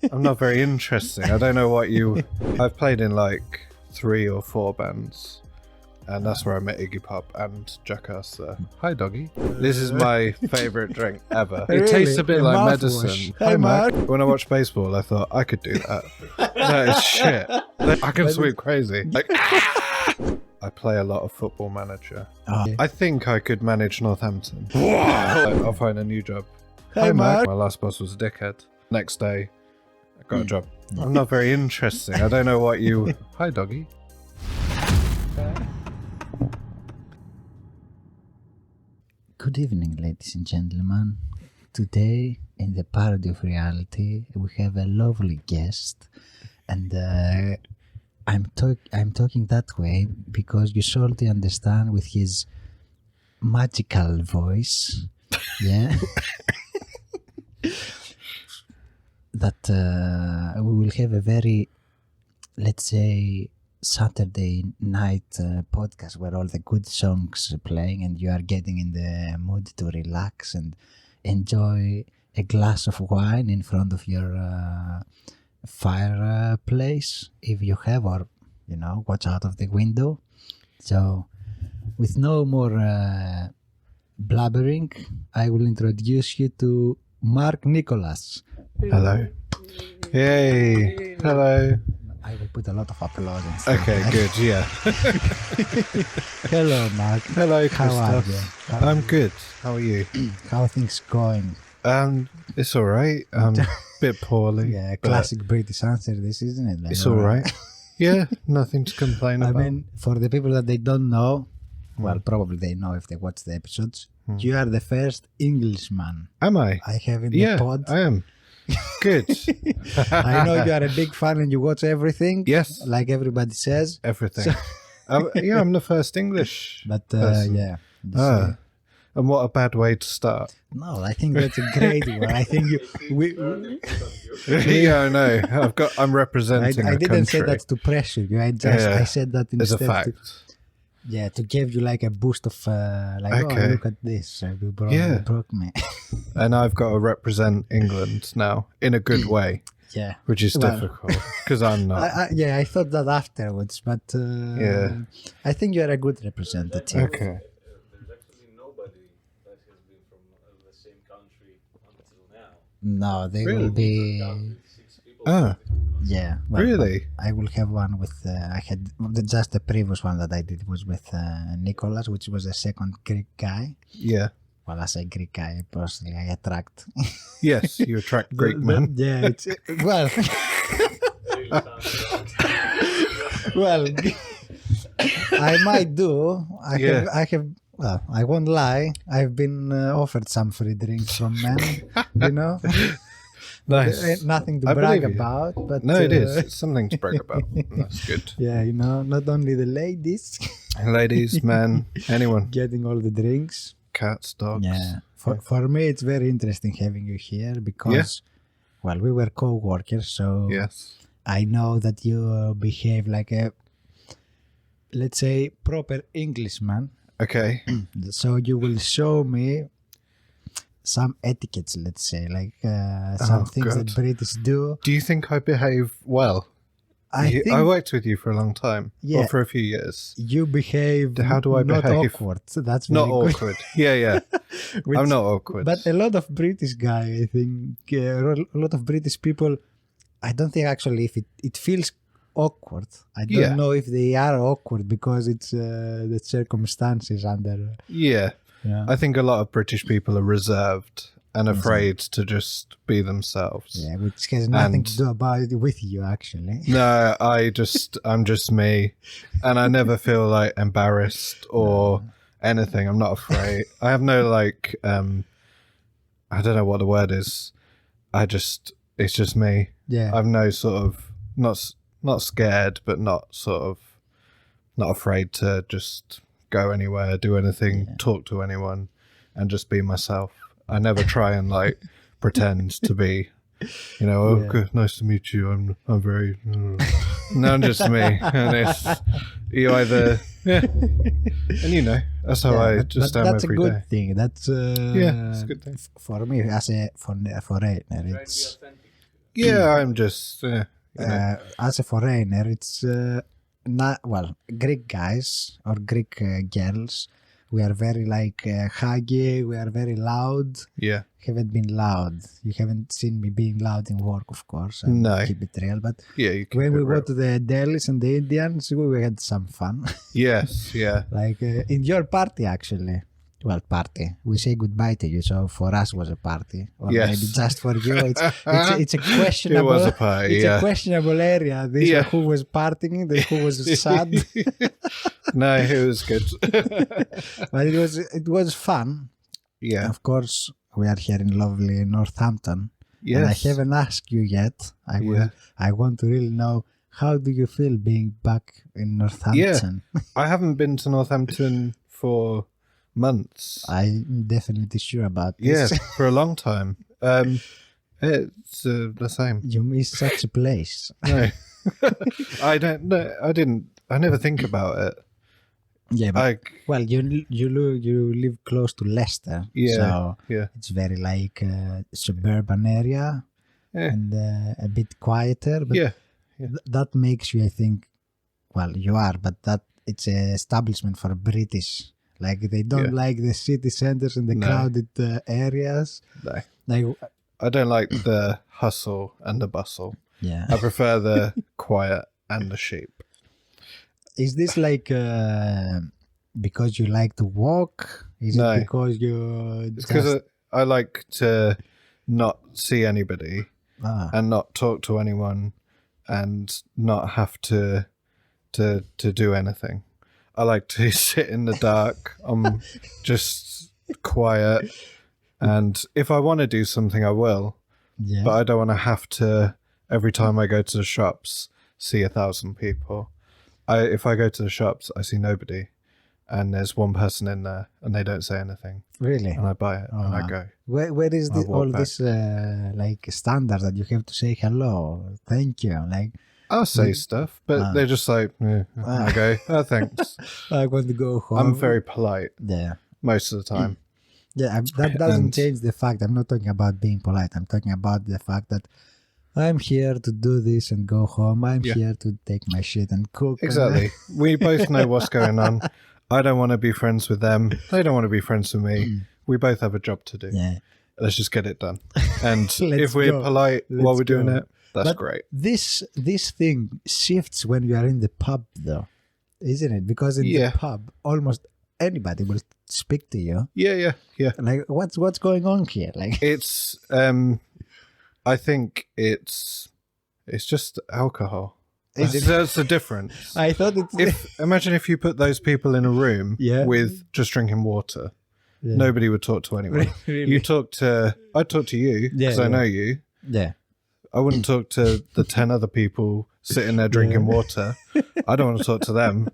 I'm not very interesting. I don't know what you... I've played in like 3 or 4 bands. And that's where I met Iggy Pop and Jackass there. Hi, doggy. This is my favourite drink ever. It tastes a bit like medicine. Hi, Mark. When I watched baseball, I thought, I could do that. That is shit. I can sweep crazy. Like, I play a lot of Football Manager. I think I could manage Northampton. I'll find a new job. Hi, Mark. My last boss was a dickhead. Next day, I got a job. I'm not very interesting. I don't know what you... Hi, doggy. Good evening, ladies and gentlemen. Today, in the Parody of Reality, we have a lovely guest, and I'm talking that way because you surely understand with his magical voice, yeah, that we will have a very, let's say, Saturday night podcast where all the good songs are playing and you are getting in the mood to relax and enjoy a glass of wine in front of your fireplace if you have, or watch out of the window. So with no more blabbering, I will introduce you to Mark Nicholas. Hello. Yay. Hello. I will put a lot of applause. Okay, good, yeah. Hello, Mark. Hello, Christos. How are you? I'm good. How are you? How are things going? It's alright. A bit poorly. Yeah, classic British answer this, isn't it? Like, it's alright. Yeah, nothing to complain about. I mean, for the people that they don't know, well, probably they know if they watch the episodes, you are the first Englishman. Am I? I have in the pod. I am. Good. I know you are a big fan and you watch everything. Yes. Like everybody says. Everything. Yeah, I'm the first English. But yeah. And what a bad way to start. No, I think that's a great one. I think yeah, I know. I'm representing I a didn't country. say that to pressure you. I said that as a instead fact. to give you like a boost of Okay. oh, look at this. You broke me. And I've got to represent England now in a good way. Yeah. Which is difficult because I'm not. I thought that afterwards, but I think you are a good representative. Okay. There's actually nobody that has been from the same country until now. No, they Really? will be. 6 people. Yeah. Well, Really? I will have one with. I had just the previous one that I did was with Nicholas, which was the second Greek guy. Yeah. Well, as a Greek guy, personally, I attract. Yes, you attract Greek men. Yeah, it's well. Well, I might do. I have. Well, I won't lie. I've been offered some free drinks from men. Nice. Ain't nothing to I brag believe you. about, but No, it is. It's something to brag about. That's good. Yeah, not only the ladies Ladies, men, anyone. getting all the drinks. Cats, dogs. Yeah, for me it's very interesting having you here because, well, we were co-workers, so Yes. I know that you behave like a, let's say, proper Englishman. Okay. So you will show me some etiquettes, let's say, like some things that British do. Do you think I behave well? I think I worked with you for a long time. Yeah. Or for a few years. you behave. How do I not behave? awkward. So that's Not very good. awkward. Yeah. Which- I'm not awkward. But a lot of British guy, I think, a lot of British people, I don't think actually if it feels awkward. I don't know if they are awkward because it's the circumstances under. Yeah. I think a lot of British people are reserved and afraid to just be themselves. Yeah, which has nothing to do about it with you, actually. No, I'm just me. And I never feel like embarrassed or anything. I'm not afraid. I have no like, I don't know what the word is. It's just me. Yeah. I'm no sort of, not scared, but not afraid to just go anywhere, do anything, talk to anyone, and just be myself. I never try and like pretend to be, good, nice to meet you. I'm very, no, I'm just me. And it's you either, and that's how I just am that's every a good day. thing. That's It's a good thing. for me as a foreigner. Try to be It's authentic. Yeah, I'm just. You know. As a foreigner, it's not well. Greek guys or Greek girls, we are very like huggy. We are very loud. Yeah. Haven't been loud. You haven't seen me being loud in work, of course. No. Keep it real. But Yeah, you keep when it we real. go to the Delhis and the Indians, we had some fun. Yes, yeah. Like in your party, actually. Well, party. We say goodbye to you, so for us was a party, or Yes. maybe just for you. It's a questionable. It was a party, it's yeah. a questionable area. This Yeah. who was partying, this who was sad. No, it was good. But it was fun. Yeah. Of course, we are here in lovely Northampton, and I Yes. haven't asked you yet. I want to really know, how do you feel being back in Northampton? I haven't been to Northampton for months. I'm definitely sure about Yeah, this. for a long time. It's the same. You miss such a place. No, I don't. No, I didn't. I never think about it. Yeah, but Like, you live close to Leicester, yeah, so yeah, it's very like suburban area Yeah. and a bit quieter. But yeah, that makes you, I think, well, you are, but that it's an establishment for British. Like they don't like the city centers and the No. crowded areas. no. Like I don't like the hustle and the bustle. yeah, I prefer the quiet and the sheep. is this like because you like to walk? Is No. it because you It's because I like to not see anybody and not talk to anyone and not have to do anything. I like to sit in the dark. I'm just quiet, and if I want to do something, I will. yeah. But I don't want to have to every time I go to the shops see 1,000 people. If I go to the shops, I see nobody, and there's one person in there, and they don't say anything, Really? and I buy it and I wow. go. Where is I'll walk all back. this like standard that you have to say hello, thank you, like I'll say stuff, but they're just like, I go, oh, thanks. I want to go home. I'm very polite yeah. most of the time. Yeah, that doesn't And- change the fact. I'm not talking about being polite. I'm talking about the fact that I'm here to do this and go home. I'm Yeah. here to take my shit and cook. Exactly. We both know what's going on. I don't want to be friends with them. They don't want to be friends with me. We both have a job to do. Yeah. Let's just get it done. And Let's if we're go. polite while Let's we're doing go. it, that's But great. This thing shifts when you are in the pub, though, isn't it? Because in Yeah. the pub, almost anybody will speak to you. Yeah. Like, what's going on here? Like, It's I think it's just alcohol. Is it? That's the difference. I thought it's Imagine if you put those people in a room Yeah. with just drinking water. Yeah. Nobody would talk to anyone. Really? I'd talk to you because Yeah, I yeah. know you. yeah. I wouldn't talk to the 10 other people sitting there drinking water. I don't want to talk to them.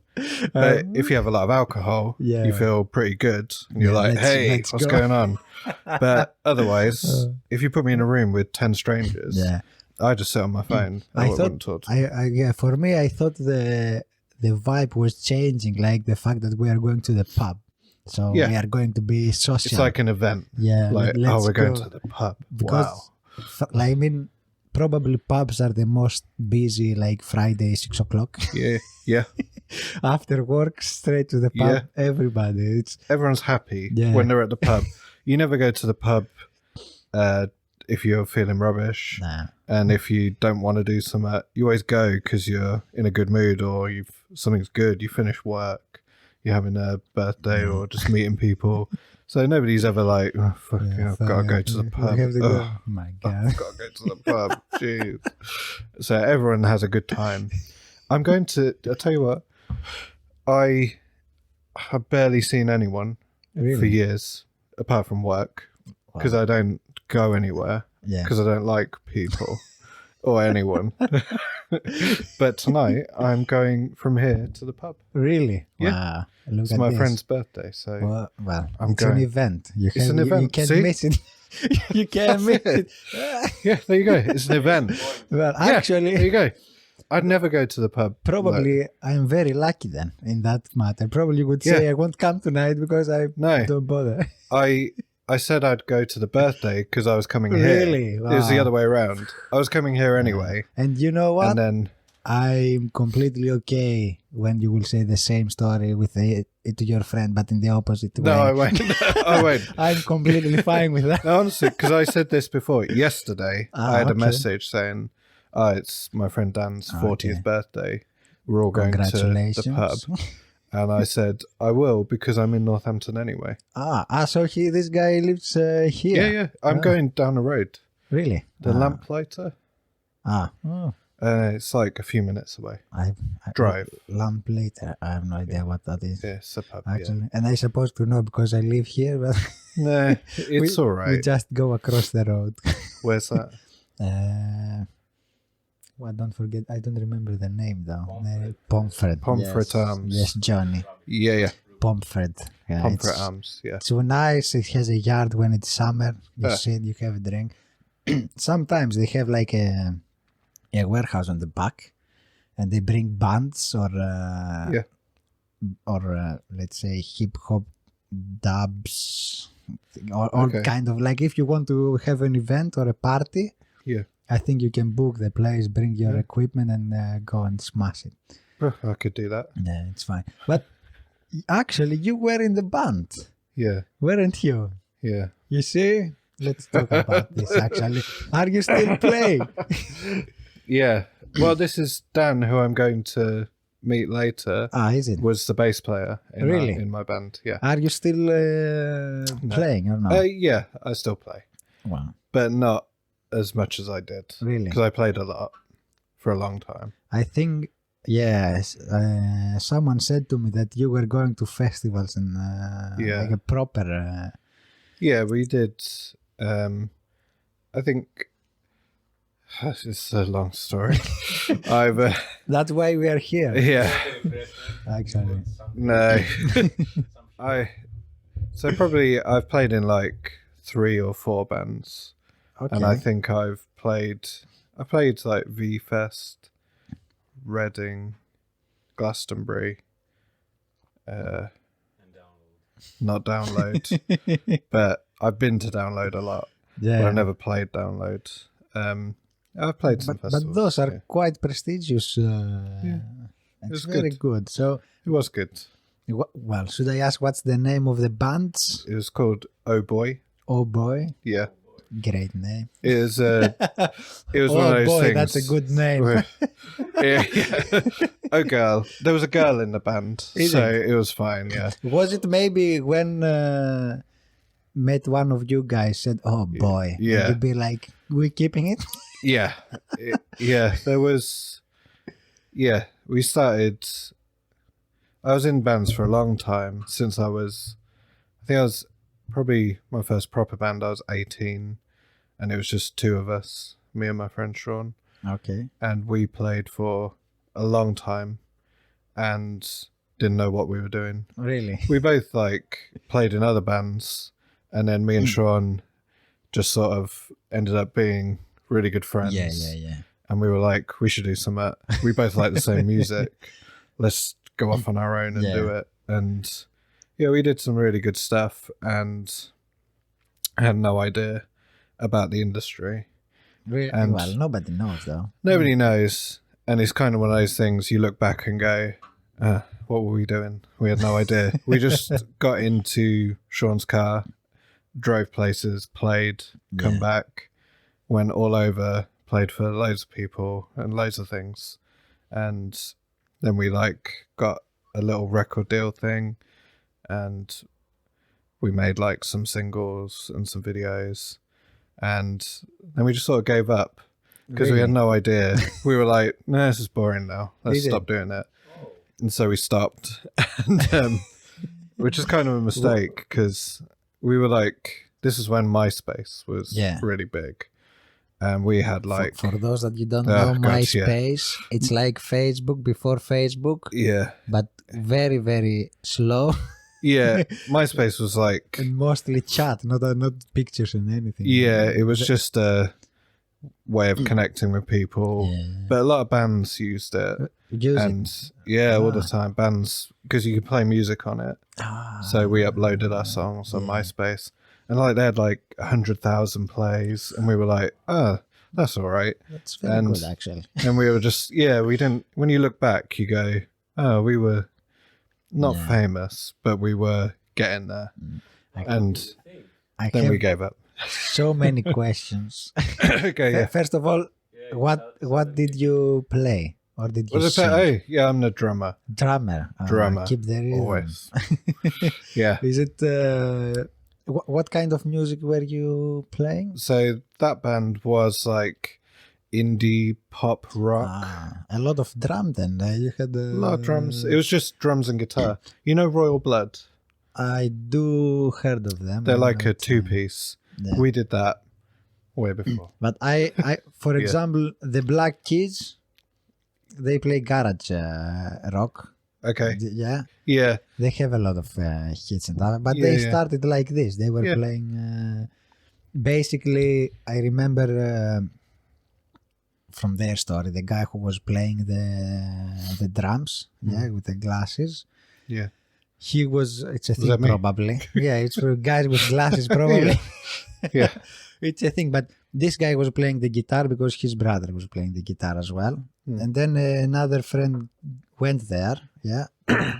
But if you have a lot of alcohol, Yeah. you feel pretty good. And you're Yeah, like, hey, let's what's go." going on? But otherwise, if you put me in a room with 10 strangers, Yeah. I just sit on my phone. I wouldn't thought, talk to yeah, for me, I thought the vibe was changing, like the fact that we are going to the pub. So Yeah. we are going to be social. It's like an event. yeah, Like, let's we're going go. to the pub. Because, Wow. like, I mean, probably pubs are the most busy, like Friday, 6 o'clock. Yeah. After work, straight to the pub. Yeah. Everybody. It's Everyone's happy Yeah. when they're at the pub. You never go to the pub if you're feeling rubbish. nah. And if you don't want to do something, you always go because you're in a good mood or something's good. You finish work, you're having a birthday or just meeting people. So nobody's ever like, oh, fuck, I've got to go to the We pub. have to go. Ugh, Oh my god. I've got to go to the pub. Jeez. So everyone has a good time. I'll tell you what, I have barely seen anyone for Really? years apart from work because I don't go anywhere Yeah. because I don't like people or anyone. But tonight I'm going from here to the pub. Really? Yeah. Wow. Look It's at my this. friend's birthday, so Well, I'm it's an going. event. It's an event. You can't See? miss it. You can't miss it. yeah, there you go. It's an event. Well, Yeah, actually, there you go. I'd never go to the pub. probably I'm very lucky then in that matter. Probably you would say Yeah. I won't come tonight because I No. don't bother. I I said I'd go to the birthday because I was coming here. Really? It was the Wow. other way around. I was coming here anyway. And you know what? And then, I'm completely okay when you will say the same story with to your friend, but in the opposite way. no, I won't. I won't. I'm completely fine with that. No, honestly, because I said this before. Yesterday, I had a okay. message saying, it's my friend Dan's 40th Okay. birthday. We're all going to the Congratulations. pub. And I said, I will, because I'm in Northampton anyway. So this guy lives here. Yeah. I'm going down the road. Really? The Lamplighter. Oh. It's like a few minutes away. I Drive. Lamplighter. I have no idea what that is. Yeah, it's a pub, Actually, and I supposed to know because I live here, but No, it's all we right. just go across the road. Where's that? Well, don't forget. I don't remember the name though. Pomfret. Pomfret Yes. Arms. Yes, Johnny. Yeah. Pomfret. Yeah, Pomfret it's- Arms, yeah. It's so nice. It has a yard when it's summer. You sit, you have a drink. Sometimes they have like a warehouse on the back, and they bring bands or let's say hip hop dubs, or Okay. kind of like if you want to have an event or a party. Yeah. I think you can book the place, bring your equipment, and go and smash it. I could do that. Yeah, it's fine. But actually, you were in the band, Yeah. weren't you? Yeah. You see? Let's talk about this actually. Are you still playing? Yeah. Well, this is Dan, who I'm going to meet later, Is it? was the bass player in, Really? in my band. Yeah. Are you still playing or not? Yeah, I still play, Wow. but not as much as I did. Really? Because I played a lot for a long time. I think, yes, someone said to me that you were going to festivals and like a proper... Yeah, we did. I think it's a long story. I've That's why we are here, yeah. actually. No. I've played in like 3 or 4 bands. Okay. And I think I played like V Fest, Reading, Glastonbury, And download. not Download, but I've been to Download a lot. Yeah. But I never played Download. I've played some festivals. But those are yeah. quite prestigious. It It's was very good. So, It was good. well, should I ask what's the name of the band? It was called OhBoy. Oh boy, Yeah. great name. It was one of those boy, things. that's a good name. yeah. Oh girl. There was a girl in the band. Is so it was fine, yeah. Was it maybe when met one of you guys said, "Oh boy," Yeah. would you be like, "We're keeping it"? Yeah. There was. Yeah, we started. I was in bands for a long time since I think I was probably my first proper band. I was 18, and it was just 2 of us, me and my friend Sean, Okay. and we played for a long time, and didn't know what we were doing. Really? We both like played in other bands, and then me and Sean just sort of ended up being really good friends. Yeah. And we were like, we should do something. We both like the same music. Let's go off on our own and do it. And yeah, we did some really good stuff, and I had no idea about the industry. Really? And well, nobody knows though. Nobody knows. And it's kind of one of those things you look back and go, what were we doing? We had no idea. We just got into Sean's car, drove places, played, come back, went all over, played for loads of people and loads of things. And then we like got a little record deal thing, and we made like some singles and some videos, and then we just sort of gave up because we had no idea. We were like, no, this is boring now. Let's stop doing it. And so we stopped, and which is kind of a mistake because we were like, this is when MySpace was really big. And we had like... For those that you don't know, God, MySpace, it's like Facebook before Facebook, but very, very slow. Yeah, MySpace was like... And mostly chat, not pictures and anything. Yeah, it was just a way of connecting with people. Yeah. But a lot of bands used it. All the time. Bands, because you could play music on it. So we uploaded our songs on MySpace. and like they had like 100,000 plays, and we were like, oh, that's all right. That's very good, actually. And we were just, we didn't. When you look back, you go, oh, we were not famous, but we were getting there, and then we gave up. So many questions. Okay, yeah. First of all, what did you play? Or did you sing? Oh, yeah, I'm the drummer. Drummer. Keep the rhythm. Always. Yeah. Is it... what kind of music were you playing? So that band was like indie pop rock. A lot of drum then. You had a lot of drums. It was just drums and guitar. You know Royal Blood? I do heard of them. They're like a two-piece. Yeah. We did that way before. But I for example, the Black Keys, they play garage rock. Okay. Yeah. Yeah. They have a lot of hits and that, but they started like this. They were playing. Basically, I remember from their story, the guy who was playing the drums, with the glasses. Yeah. He was. It's a thing probably. Yeah, it's for guys with glasses probably. Yeah. It's a thing, but this guy was playing the guitar because his brother was playing the guitar as well. And then another friend went there. Yeah.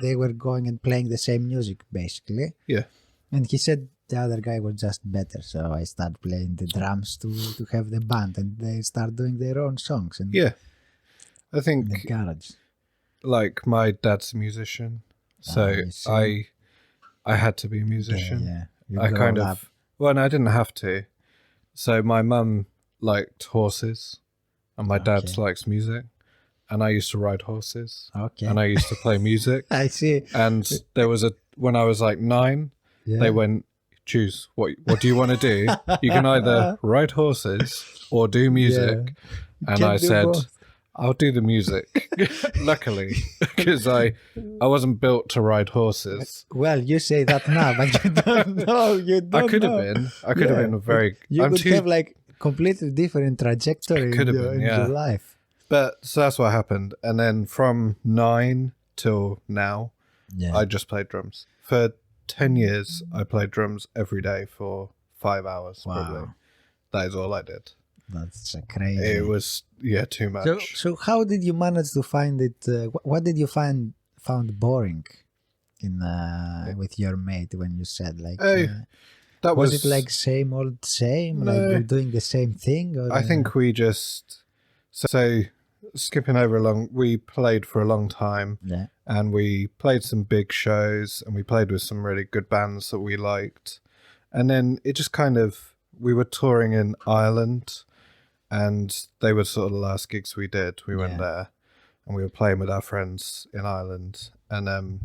They were going and playing the same music basically. Yeah. And he said the other guy was just better. So I started playing the drums to have the band, and they start doing their own songs. And I think the garage. Like my dad's a musician. So I had to be a musician. Yeah. I kind of, well, no, I didn't have to. So my mum liked horses and my dad likes music, and I used to ride horses and I used to play music. I see. And there was when I was like 9, they went, choose what do you want to do? You can either ride horses or do music. And I said, I'll do the music. Luckily, because I wasn't built to ride horses. Well, you say that now, but you don't know. You don't I could know. have been. I could have been a very. You could have like completely different trajectory in your life. But so that's what happened, and then from 9 till now, I just played drums. For 10 years, I played drums every day for 5 hours. Wow. Probably. That is all I did. That's crazy. It was too much. So how did you manage to find it? What did you found boring in with your mate when you said like? That was it like same old same? No, like you're doing the same thing? Or, I think we just so skipping over we played for a long time. Yeah. And we played some big shows, and we played with some really good bands that we liked, and then it just kind of we were touring in Ireland. And they were sort of the last gigs we did. We went there, and we were playing with our friends in Ireland. And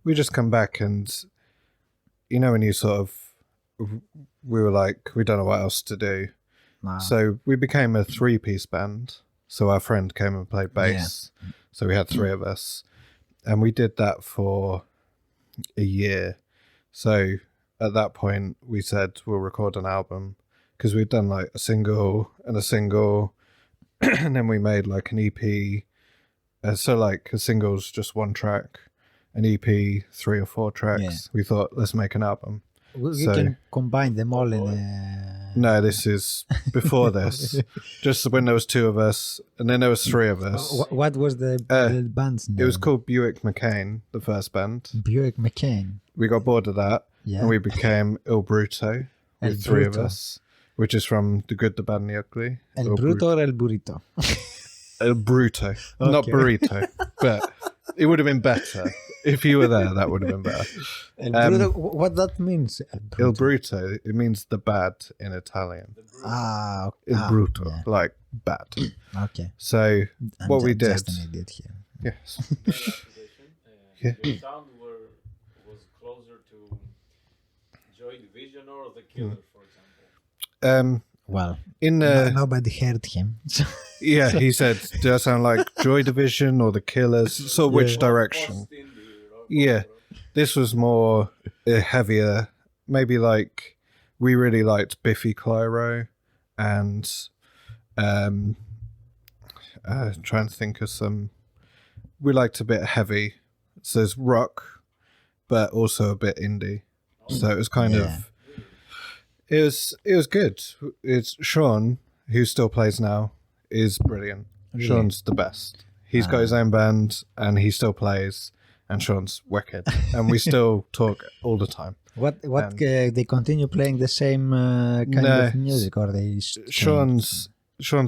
we just come back, and when you sort of, we were like, we don't know what else to do. Wow. So we became a 3-piece band. So our friend came and played bass. Yeah. So we had 3 of us, and we did that for a year. So at that point, we said we'll record an album. Because we'd done like a single, and then we made like an EP. So like a single's just 1 track, an EP 3 or 4 tracks. Yeah. We thought, let's make an album. We can combine them all in a... No, this is before this. Just when there was 2 of us, and then there was 3 of us. What was the band's name? It was called Buick McCain, the first band. Buick McCain. We got bored of that, and we became Il Brutto with 3 of us. Which is from The Good, the Bad, and the Ugly. El Bruto or El Burrito? El Bruto. Okay. Not burrito. But it would have been better. If you were there, that would have been better. El Bruto, what that means? Il Bruto, it means the bad in Italian. Il Bruto, like bad. Okay. So what we did... Just an idiot here. Yes. The sound was closer to Joy Division or The Killer, for example. Well, nobody heard him. Yeah, he said, do I sound like Joy Division or The Killers? So which direction? Yeah, this was more heavier. Maybe like, we really liked Biffy Clyro, and trying to think of some, we liked a bit heavy. So there's rock, but also a bit indie. So it was kind of, It was good. It's Sean, who still plays now, is brilliant. Really? Sean's the best. He's got his own band and he still plays, and Sean's wicked. And we still talk all the time. What they continue playing the same kind of music, or they Sean's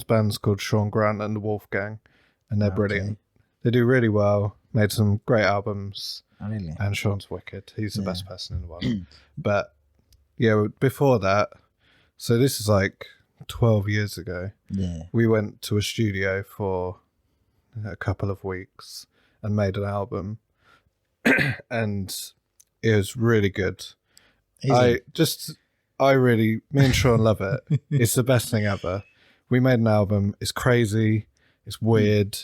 band's called Sean Grant and the Wolfgang, and they're brilliant. They do really well. Made some great albums. Oh, really? And Sean's wicked. He's the best person in the world. But yeah, before that, so this is like 12 years ago. Yeah. We went to a studio for a couple of weeks and made an album, and it was really good. Me and Sean love it. It's the best thing ever. We made an album. It's crazy. It's weird.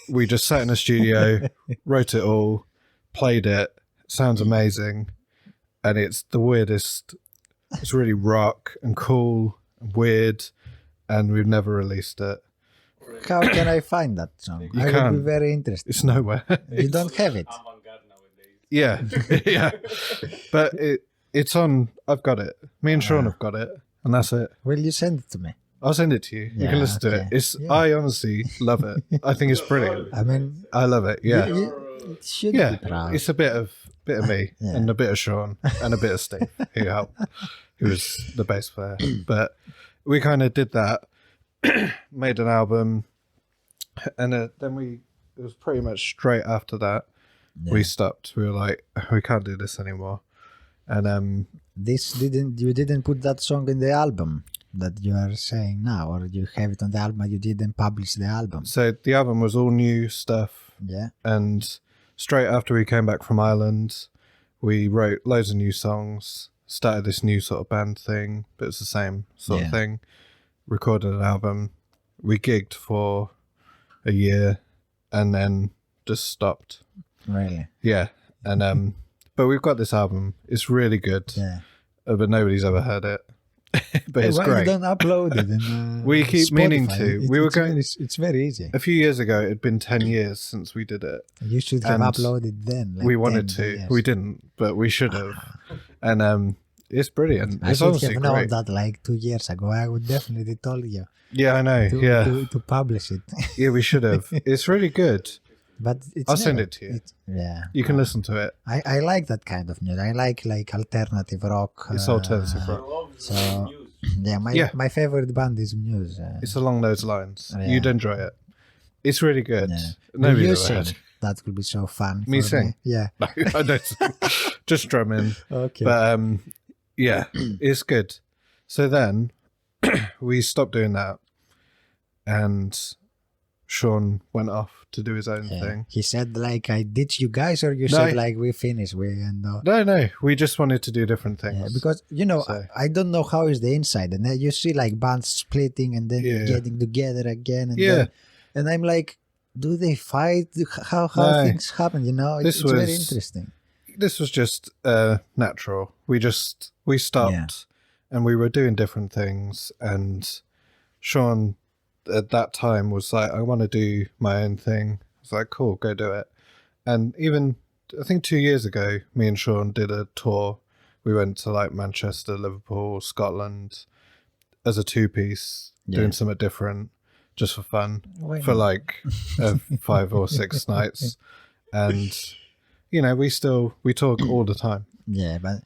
We just sat in a studio, wrote it all, played it. Sounds amazing, and it's the weirdest. It's really rock and cool and weird, and we've never released it. How can I find that song? I would be very interested. It's nowhere. You don't have it. Avant-garde nowadays. Yeah, yeah. But it's on. I've got it. Me and Sean have got it, and that's it. Will you send it to me? I'll send it to you. You can listen to it. I honestly love it. I think it's brilliant. I mean, I love it. Yeah, it should be proud. It's a bit of me and a bit of Sean and a bit of Steve who helped, who was the bass player. But we kind of did that, made an album, and then it was pretty much straight after that we stopped. We were like, we can't do this anymore, and you didn't put that song in the album that you are saying now, or you have it on the album, but you didn't publish the album. So the album was all new stuff. Yeah. And straight after we came back from Ireland, we wrote loads of new songs, started this new sort of band thing, but it's the same sort of thing. Recorded an album. We gigged for a year and then just stopped. Really? Yeah. And but we've got this album. It's really good. Yeah. But nobody's ever heard it. But it's Why great. you don't upload it? In, we keep Spotify? meaning to. It's very easy. A few years ago, it had been 10 years since we did it. You should have uploaded then. Like we wanted to. Years. We didn't, but we should have. And it's brilliant. I It's should honestly have known great. that like 2 years ago. I would definitely told you. Yeah, I know. To publish it. Yeah, we should have. It's really good. But I'll send it to you. You can listen to it. I like that kind of music. I like alternative rock. It's alternative rock. So my favorite band is Muse. It's along those lines. Yeah. You'd enjoy it. It's really good. Yeah. Nobody's You ever sing. heard. That would be so fun. Me for sing? Yeah. No, I don't sing. Just drumming. Okay. But yeah, it's good. So then we stopped doing that, and Sean went off to do his own thing. He said like I ditched you guys, or you said like we finished. No, we just wanted to do different things. Yeah, because I don't know how is the inside, and then you see like bands splitting and then getting together again, and then, and I'm like, do they fight? How things happen? It's very interesting. This was just natural. We stopped, and we were doing different things, and Sean at that time was like, I want to do my own thing. I was like, cool, go do it. And even I think 2 years ago, me and Sean did a tour. We went to like Manchester, Liverpool, Scotland as a 2-piece, doing something different just for fun, for like 5 or 6 nights. And we talk all the time. Yeah, but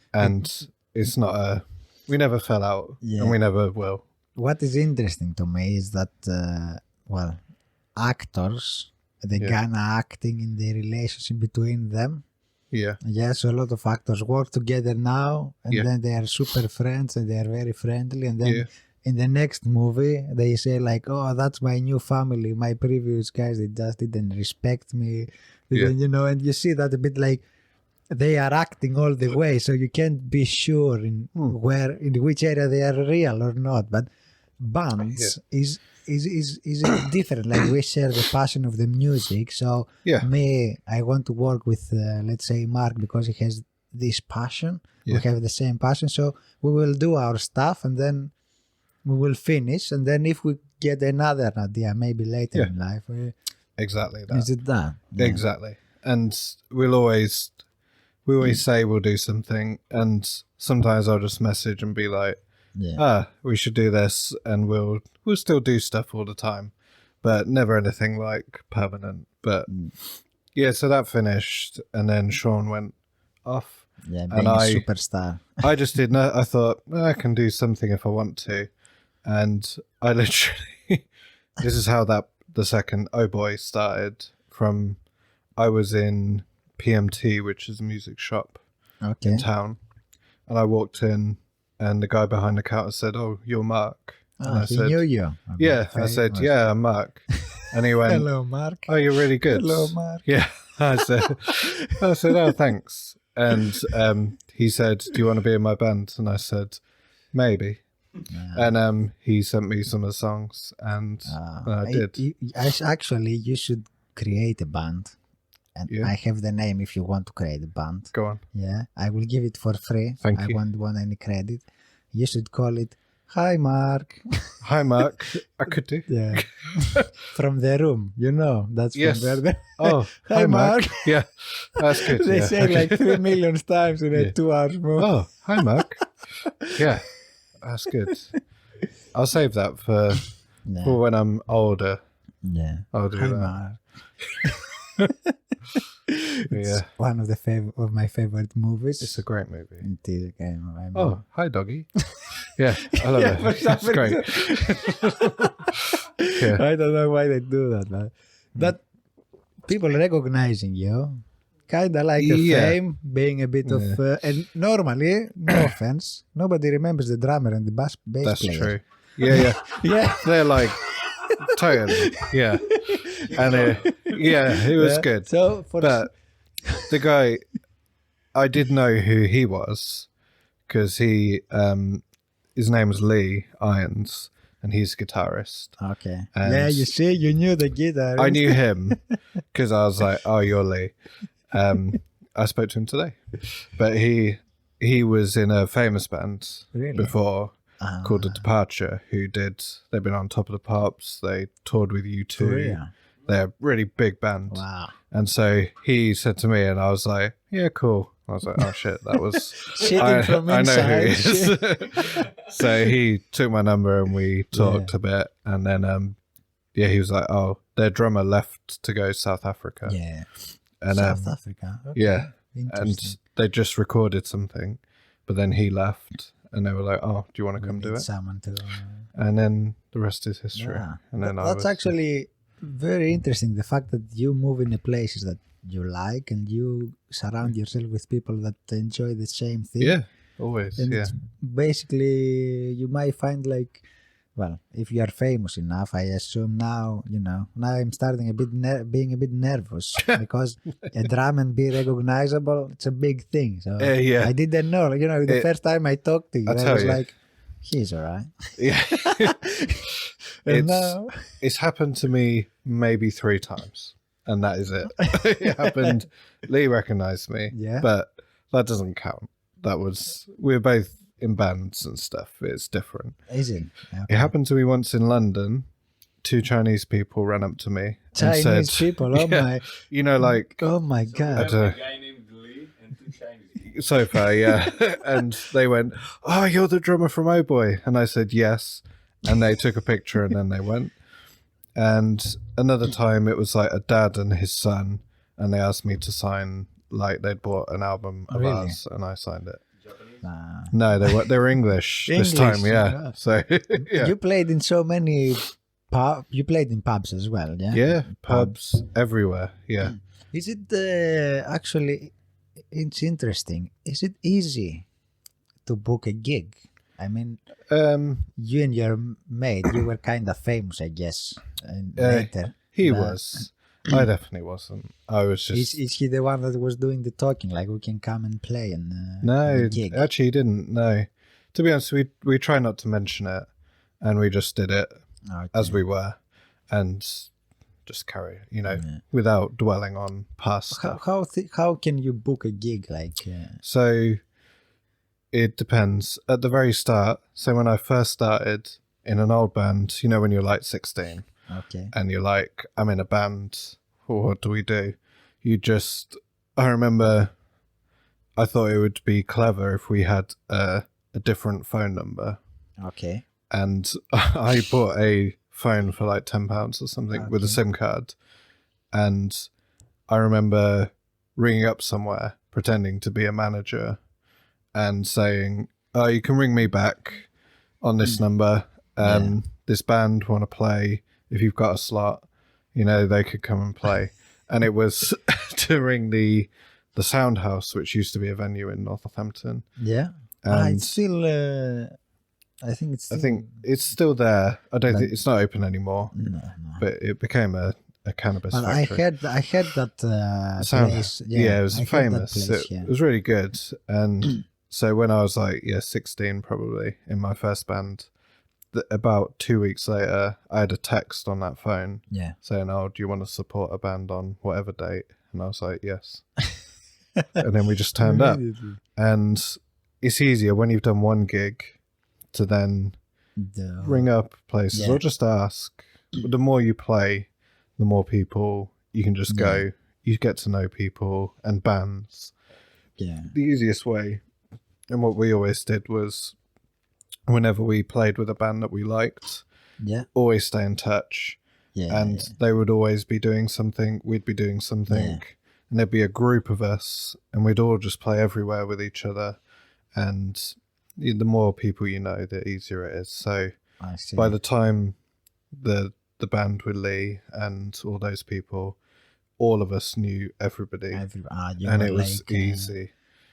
it's not we never fell out, and we never will. What is interesting to me is that, actors, they kind of acting in the relationship between them. Yeah. Yeah, so a lot of actors work together now, and then they are super friends, and they are very friendly, and then in the next movie, they say like, oh, that's my new family. My previous guys, they just didn't respect me. And you see that a bit like, they are acting all the way, so you can't be sure in which area they are real or not. But bands is different. Like we share the passion of the music. So I want to work with let's say Mark because he has this passion. We have the same passion, so we will do our stuff and then we will finish. And then if we get another idea, maybe later in life, exactly that. Is it done? Exactly. And we'll always we always say we'll do something, and sometimes I'll just message and be like, we should do this, and we'll still do stuff all the time, but never anything like permanent. But yeah, so that finished, and then Sean went off. Yeah, and being a superstar. I just didn't. I thought I can do something if I want to, and I literally. This is how the second OhBoy started. From I was in PMT, which is a music shop in town, and I walked in, and the guy behind the counter said, "Oh, you're Mark." And I he said, knew you. Yeah, I said, "Yeah, I'm Mark." And he went, "Hello, Mark." "Oh, you're really good." "Hello, Mark." Yeah, I said, "Oh, thanks." And he said, "Do you want to be in my band?" And I said, "Maybe." And he sent me some of the songs, and I did. You should create a band. And I have the name if you want to create a band. Go on. Yeah, I will give it for free. Thank you. I won't want any credit. You should call it Hi Mark. Hi Mark. I could do. Yeah. From the room, that's yes. from there. Oh, hi Mark. Yeah, that's good. They say like 3 million times in a 2 hours movie. Oh, hi Mark. Yeah, that's good. I'll save that for when I'm older. Yeah. I'll do hi that. Mark. It's one of my favorite movies. It's a great movie. It is a great movie. Oh, hi doggy. Yeah, I love it. It's great. I don't know why they do that, but that people recognizing you, kind of like a fame, being a bit of, and normally, no offense, nobody remembers the drummer and the bass player. That's true. Yeah. Yeah. They're like, totally. Yeah. And it was good. So but the guy, I did know who he was, because his name was Lee Irons, and he's a guitarist. Okay. And you see, you knew the guitarist. I knew him because I was like, "Oh, you're Lee." I spoke to him today, but he was in a famous band before called The Departure. They've been on Top of the Pops. They toured with U2. They're a really big band. Wow. And so he said to me, and I was like, "Yeah, cool." I was like, "Oh shit, that was." I know who he is. So he took my number and we talked a bit, and then he was like, "Oh, their drummer left to go South Africa." Yeah. And South Africa. Okay. Yeah. And they just recorded something, but then he left, and they were like, "Oh, do you want to come do it?" Someone to. And then the rest is history. Yeah. And then that's actually very interesting. The fact that you move in the places that you like, and you surround yourself with people that enjoy the same thing. Yeah, always. And it's basically, you might find like, well, if you are famous enough, I assume now, now I'm starting being a bit nervous because a drum and be recognizable, it's a big thing. So I didn't know, the first time I talked to you, I was like, he's all right. Yeah. Now it's happened to me maybe 3 times, and that is it. It happened. Lee recognized me, but that doesn't count. We were both in bands and stuff. It's different. Is it? Okay. It happened to me once in London. 2 Chinese people ran up to me Chinese and said, people, oh my, like, oh my god, a guy named Lee and 2 Chinese people. So far, yeah. And they went, "Oh, you're the drummer from OhBoy," and I said yes, and they took a picture and then they went. And another time it was like a dad and his son, and they asked me to sign, like they'd bought an album of ours, and I signed it. No, they were English this time, yeah. So you played in so many you played in pubs as well, yeah? Yeah, pubs everywhere, yeah. Is it actually, it's interesting, is it easy to book a gig? I mean, you and your mate, you were kind of famous, I guess, later. He was. I definitely wasn't. I was just... Is he the one that was doing the talking, like we can come and play and no, gig? Actually he didn't, no. To be honest, we try not to mention it, and we just did it as we were, and just carry, without dwelling on past stuff. How can you book a gig? Like, So it depends. At the very start, so when I first started in an old band, when you're like 16, and you're like, I'm in a band, what do we do? I remember I thought it would be clever if we had a different phone number. Okay. And I bought a phone for like £10 or something with a SIM card. And I remember ringing up somewhere, pretending to be a manager and saying, "Oh, you can ring me back on this number. This band want to play. If you've got a slot, you know, they could come and play." And it was to ring the Sound House, which used to be a venue in Northampton. Yeah. And It's still. I think it's. Still, I think it's still there. I don't think it's not open anymore. No. But it became a cannabis But factory. I heard that Sound, place. yeah, it was I heard famous. that place, It was really good. And so when I was like 16 probably in my first band, about 2 weeks later I had a text on that phone saying, "Oh, do you want to support a band on whatever date?" And I was like, "Yes." And then we just turned up. And it's easier when you've done one gig to then ring up places or just ask. The more you play, the more people you can just go. You get to know people and bands. Yeah. The easiest way, and what we always did was, whenever we played with a band that we liked, always stay in touch. And they would always be doing something, we'd be doing something, and there'd be a group of us, and we'd all just play everywhere with each other. And the more people you know, the easier it is. So by the time the band with Lee and all those people, all of us knew everybody, and it was easy.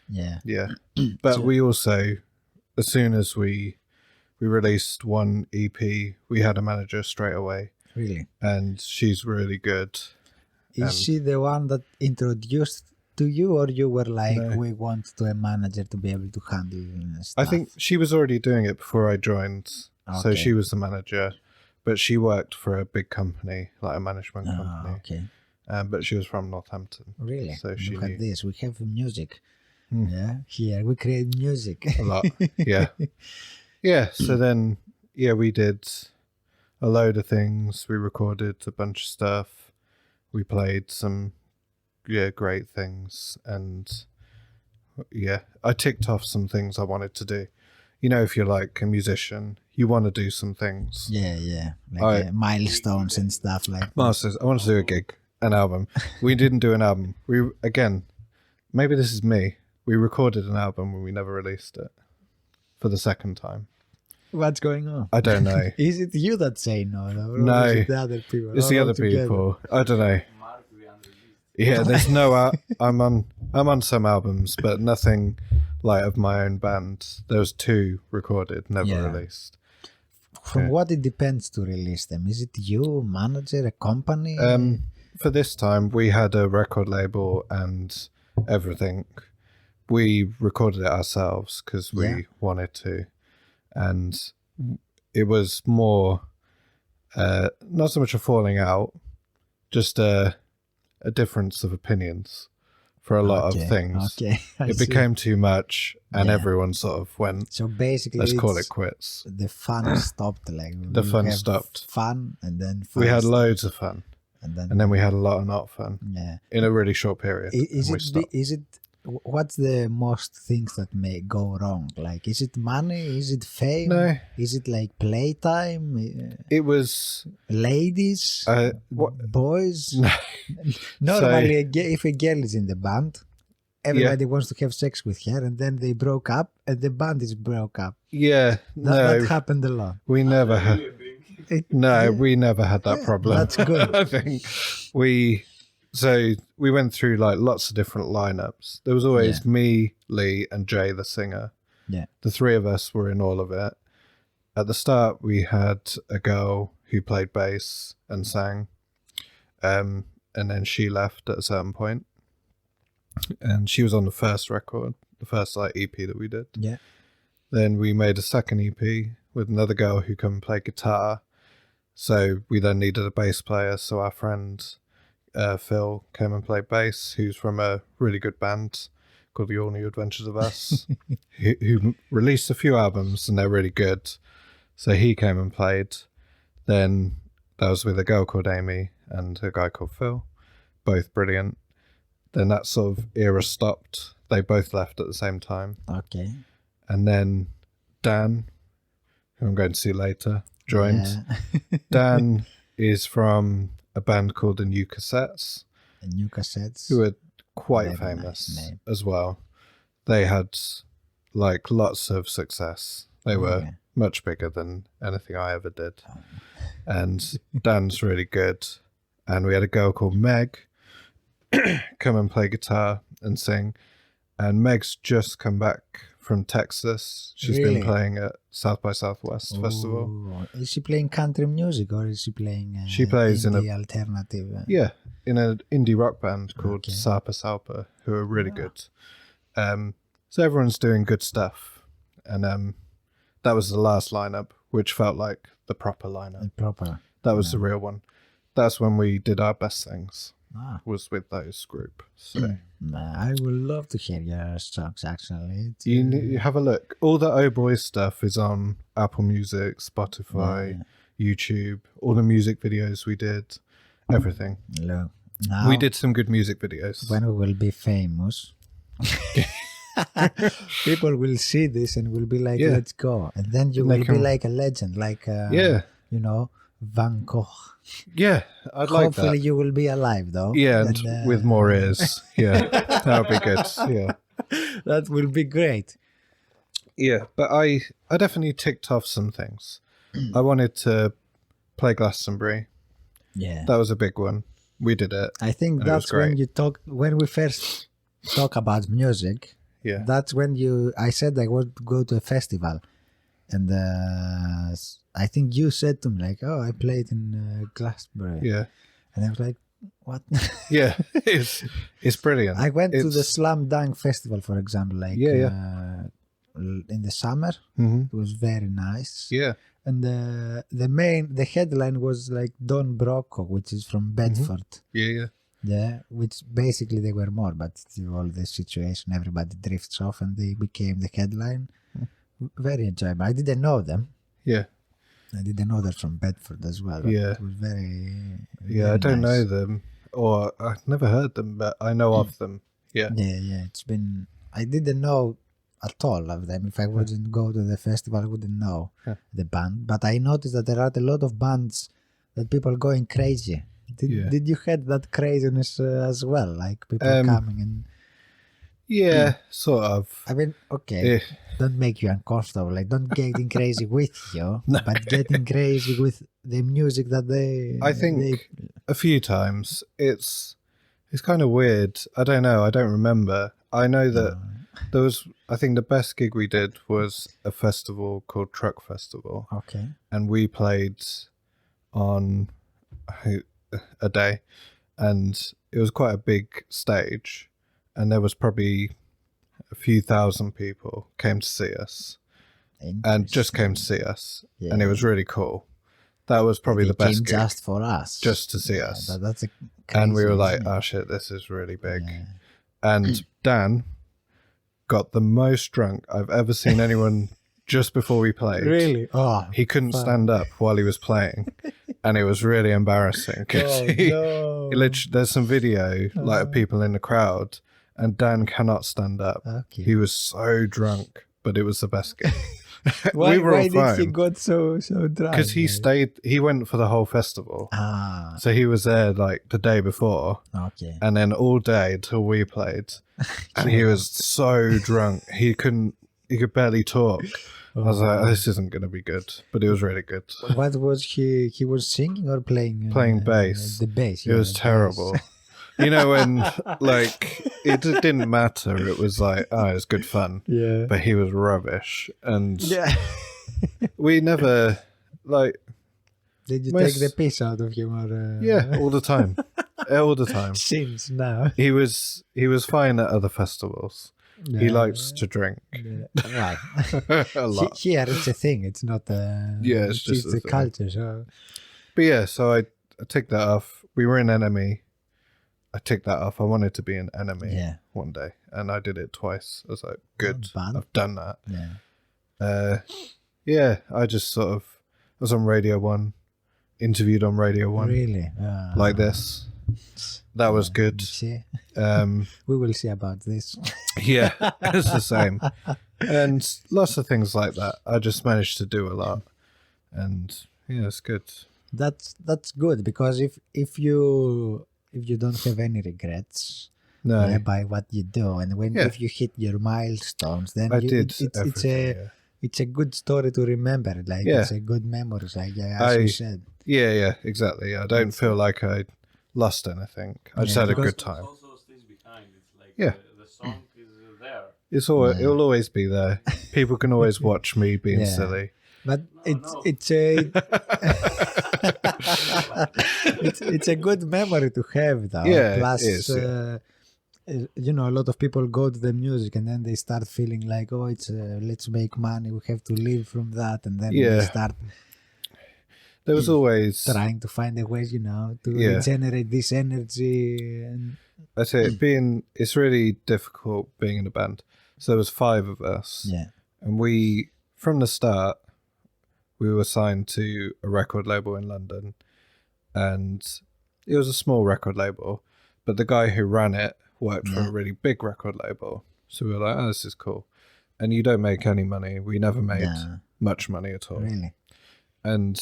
Yeah. But we also, as soon as we released one EP, we had a manager straight away. Really? And she's really good. Is she the one that introduced to you, or you were like, we want a manager to be able to handle stuff? I think she was already doing it before I joined. So she was the manager, but she worked for a big company, like a management company. Okay. But she was from Northampton. Really? So she Look at knew. this. We have music. Yeah. Here we create music. A lot. Yeah. Yeah. So then, we did a load of things. We recorded a bunch of stuff. We played some, great things. And I ticked off some things I wanted to do. You know, if you're like a musician, you want to do some things. Yeah. Like milestones and stuff like that. Masters, I want to do a gig, an album. We didn't do an album. Maybe this is me. We recorded an album and we never released it for the second time. What's going on? I don't know. Is it you that say no? Or No. is it the other people? It's the other people. I don't know. Yeah, there's no. I'm on some albums, but nothing like of my own band. There was 2 recorded, never released. From what it depends to release them? Is it you, manager, a company? For this time, we had a record label and everything. We recorded it ourselves because we wanted to, and it was more not so much a falling out, just a difference of opinions for a lot of things. Okay, it became too much, and everyone sort of went. So basically, let's call it quits. The fun stopped. Like the fun stopped. Fun, and then fun we had stopped. loads of fun, and then we had a lot of not fun. Yeah, in a really short period. Is it? What's the most things that may go wrong? Like, is it money? Is it fame? No. Is it like playtime? It was ladies, boys. No. Normally, if a girl is in the band, everybody wants to have sex with her, and then they broke up, and the band is broke up. Yeah, that happened a lot. We never had. We never had that problem. That's good. I think we went through like lots of different lineups. There was always me, Lee, and Jay, the singer. Yeah. The 3 of us were in all of it. At the start, we had a girl who played bass and sang. And then she left at a certain point. And she was on the first record, the first like EP that we did. Yeah. Then we made a second EP with another girl who come and play guitar. So we then needed a bass player. So our friend Phil came and played bass, who's from a really good band called The All New Adventures of Us, who released a few albums and they're really good. So he came and played. Then that was with a girl called Amy and a guy called Phil, both brilliant. Then that sort of era stopped. they both left at the same time. Okay. And then Dan, who I'm going to see later, joined. Yeah. Dan is from a band called the New Cassettes, The New Cassettes. who are quite Very famous nice name. as well. They had like lots of success. They were Okay. much bigger than anything I ever did. And Dan's really good. And we had a girl called Meg come and play guitar and sing. And Meg's just come back from Texas. She's Really? been playing at South by Southwest Festival. Oh, is she playing country music or is she playing She plays in indie alternative? Yeah, in an indie rock band called Okay. Sarpa Salpa, who are really good. So everyone's doing good stuff. And that was the last lineup, which felt like the proper lineup. Proper. That was the real one. That's when we did our best things, Ah. was with those group. So I would love to hear your songs actually. you have a look. All the OhBoy stuff is on Apple Music, Spotify, YouTube, all the music videos we did, everything. Look, now We did some good music videos. when we will be famous, people will see this and will be like, Yeah. let's go. And then you And they will be can- like a legend, like, Yeah, you know, Van Gogh. yeah, I'd like Hopefully that. you will be alive though. Yeah, and with more ears. Yeah, that would be good. Yeah. That will be great. Yeah, but I definitely ticked off some things. I wanted to play Glastonbury. Yeah. That was a big one. We did it. I think And it was that's when great. when we first talk about music. Yeah. That's when I said I want to go to a festival. And I think you said to me like, oh, I played in Glastonbury. Yeah. And I was like, what? Yeah. It's brilliant. I went to the It's- Slam Dunk Festival, for example, like in the summer. Mhm. It was very nice. Yeah. And the headline was like Don Brocco, which is from Bedford. Yeah. Yeah. Yeah, which basically they were more, but through all this situation, everybody drifts off and they became the headline. Very enjoyable. I didn't know them. Yeah. I didn't know they're from Bedford as well. but Yeah. It was very. Yeah. very I don't nice. know them, or I've never heard them, but I know of them. Yeah. Yeah. It's been. I didn't know at all of them. If I wouldn't go to the festival, I wouldn't know the band. But I noticed that there are a lot of bands that people going crazy. Did you had that craziness as well? Like people coming and. Yeah. Sort of. I mean, okay, Eh. don't make you uncomfortable. Like, don't getting crazy with you, but getting crazy with the music that they. I think a few times it's kind of weird. I don't know. I don't remember. I know that there was. I think the best gig we did was a festival called Truck Festival, Okay. and we played on a day, and it was quite a big stage, and there was probably a few thousand people came to see us, and just came to see us, and it was really cool. That was probably They the best came gig, just for us, just to see us. That's a And we were crazy, like, isn't it? oh shit, this is really big. And Dan got the most drunk I've ever seen anyone just before we played. Really? Oh, He couldn't stand up while he was playing. And it was really embarrassing. 'Cause he literally, there's some video like of people in the crowd, and Dan cannot stand up. Okay. He was so drunk, but it was the best gig. Why, we were why all did he fine. got so drunk? Because he went for the whole festival. Ah, So he was there like the day before, okay. and then all day until we played, and he was so drunk he could barely talk. I was like, this isn't going to be good, but it was really good. What was he? He was singing or playing? Playing bass. The bass. It was the terrible. bass. You know, when like it didn't matter. It was like, oh, it's good fun. Yeah. But he was rubbish, and Yeah. we never like. Did you Most- take the piss out of him or? Yeah, all the time, all the time. Since now. He was fine at other festivals. He likes to drink Right. a lot. Here it's a thing. It's not Yeah, it's just a the thing. culture. So But yeah, so I ticked that off. We were in Enemy. I ticked that off. I wanted to be an Enemy one day, and I did it twice. I was like, good, Not bad. I've done that. yeah. Yeah, I just sort of was on Radio 1, interviewed on Radio 1, Really. like this. That was good. See, Um, we will see about this. Yeah, it's the same. And lots of things like that. I just managed to do a lot. And yeah, it's good. That's good, because if you don't have any regrets No, by what you do, and if you hit your milestones, then I did it's everything. it's a good story to remember. Like Yeah. it's a good memories, like as you said. Yeah, exactly. I don't feel like I lost anything. I just had a good time. It also stays behind. It's like Yeah. the song is there. It'll always be there. People can always watch me being silly. But it's a good memory to have, though. Yeah, Plus, it is, a lot of people go to the music and then they start feeling like, oh, it's let's make money. We have to live from that, and then they start. There was always trying to find a way, to generate this energy. And I say it's really difficult being in a band. So there was 5 of us. Yeah. And from the start, we were signed to a record label in London, and it was a small record label, but the guy who ran it worked for a really big record label. So we were like, oh, this is cool. And you don't make any money. We never made much money at all. Really? And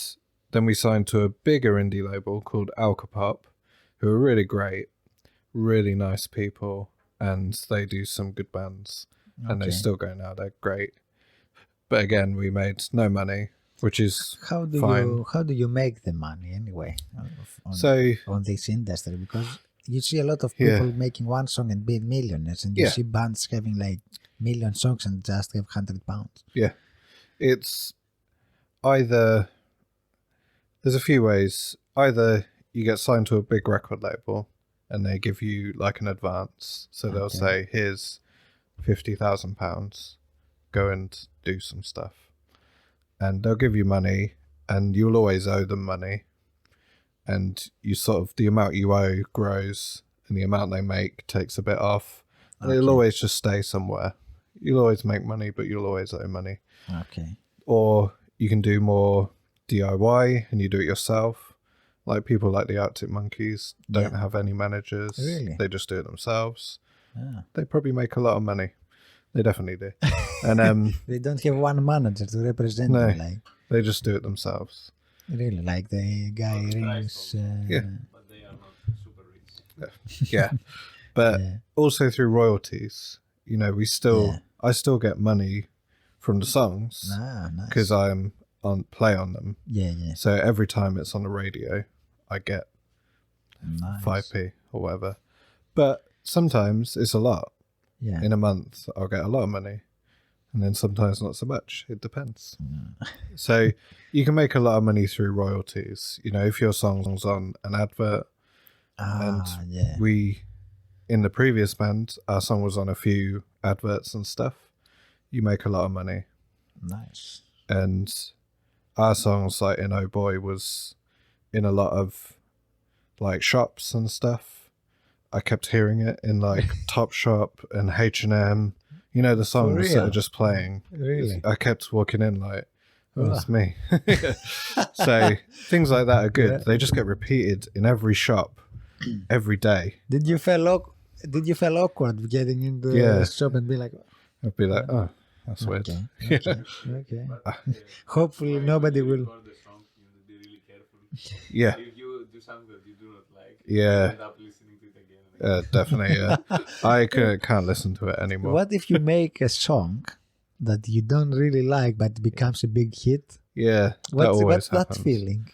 then we signed to a bigger indie label called Alcopop, who are really great, really nice people, and they do some good bands. Okay. And they still go now. They're great. But again, we made no money, which is fine. How do you make the money anyway on this industry? Because you see a lot of people making one song and being millionaires, and you see bands having like million songs and just have £100. Yeah. It's either... There's a few ways. Either you get signed to a big record label and they give you like an advance. So they'll say, here's £50,000, go and do some stuff. And they'll give you money, and you'll always owe them money. And you the amount you owe grows, and the amount they make takes a bit off. And it'll always just stay somewhere. You'll always make money, but you'll always owe money. Okay. Or you can do more DIY and you do it yourself. Like people like the Arctic Monkeys don't have any managers. Really? They just do it themselves. They probably make a lot of money. They definitely do. And they don't have one manager to represent them. Like, they just do it themselves. Really, like the guy rings. But they are not super rich. Yeah, but also through royalties. I still get money from the songs because I'm play on them. Yeah. So every time it's on the radio, I get 5p or whatever. But sometimes it's a lot. Yeah. In a month, I'll get a lot of money. And then sometimes not so much. It depends. So you can make a lot of money through royalties. If your song's on an advert. We, in the previous band, our song was on a few adverts and stuff. You make a lot of money. Nice. And our songs, like in Oh Boy, was in a lot of like shops and stuff. I kept hearing it in like Topshop and H&M. The songs that are just playing. Really? I kept walking in like, oh, it's me. So things like that are good. Yeah. They just get repeated in every shop every day. Did you feel awkward getting into the shop and be like... I'd be like, oh, that's weird. Okay. Hopefully nobody will... Be really careful. Yeah. If you do something that you do not like, you end up listening to it again. Definitely, I can't listen to it anymore. What if you make a song that you don't really like but becomes a big hit? Yeah, what's that feeling?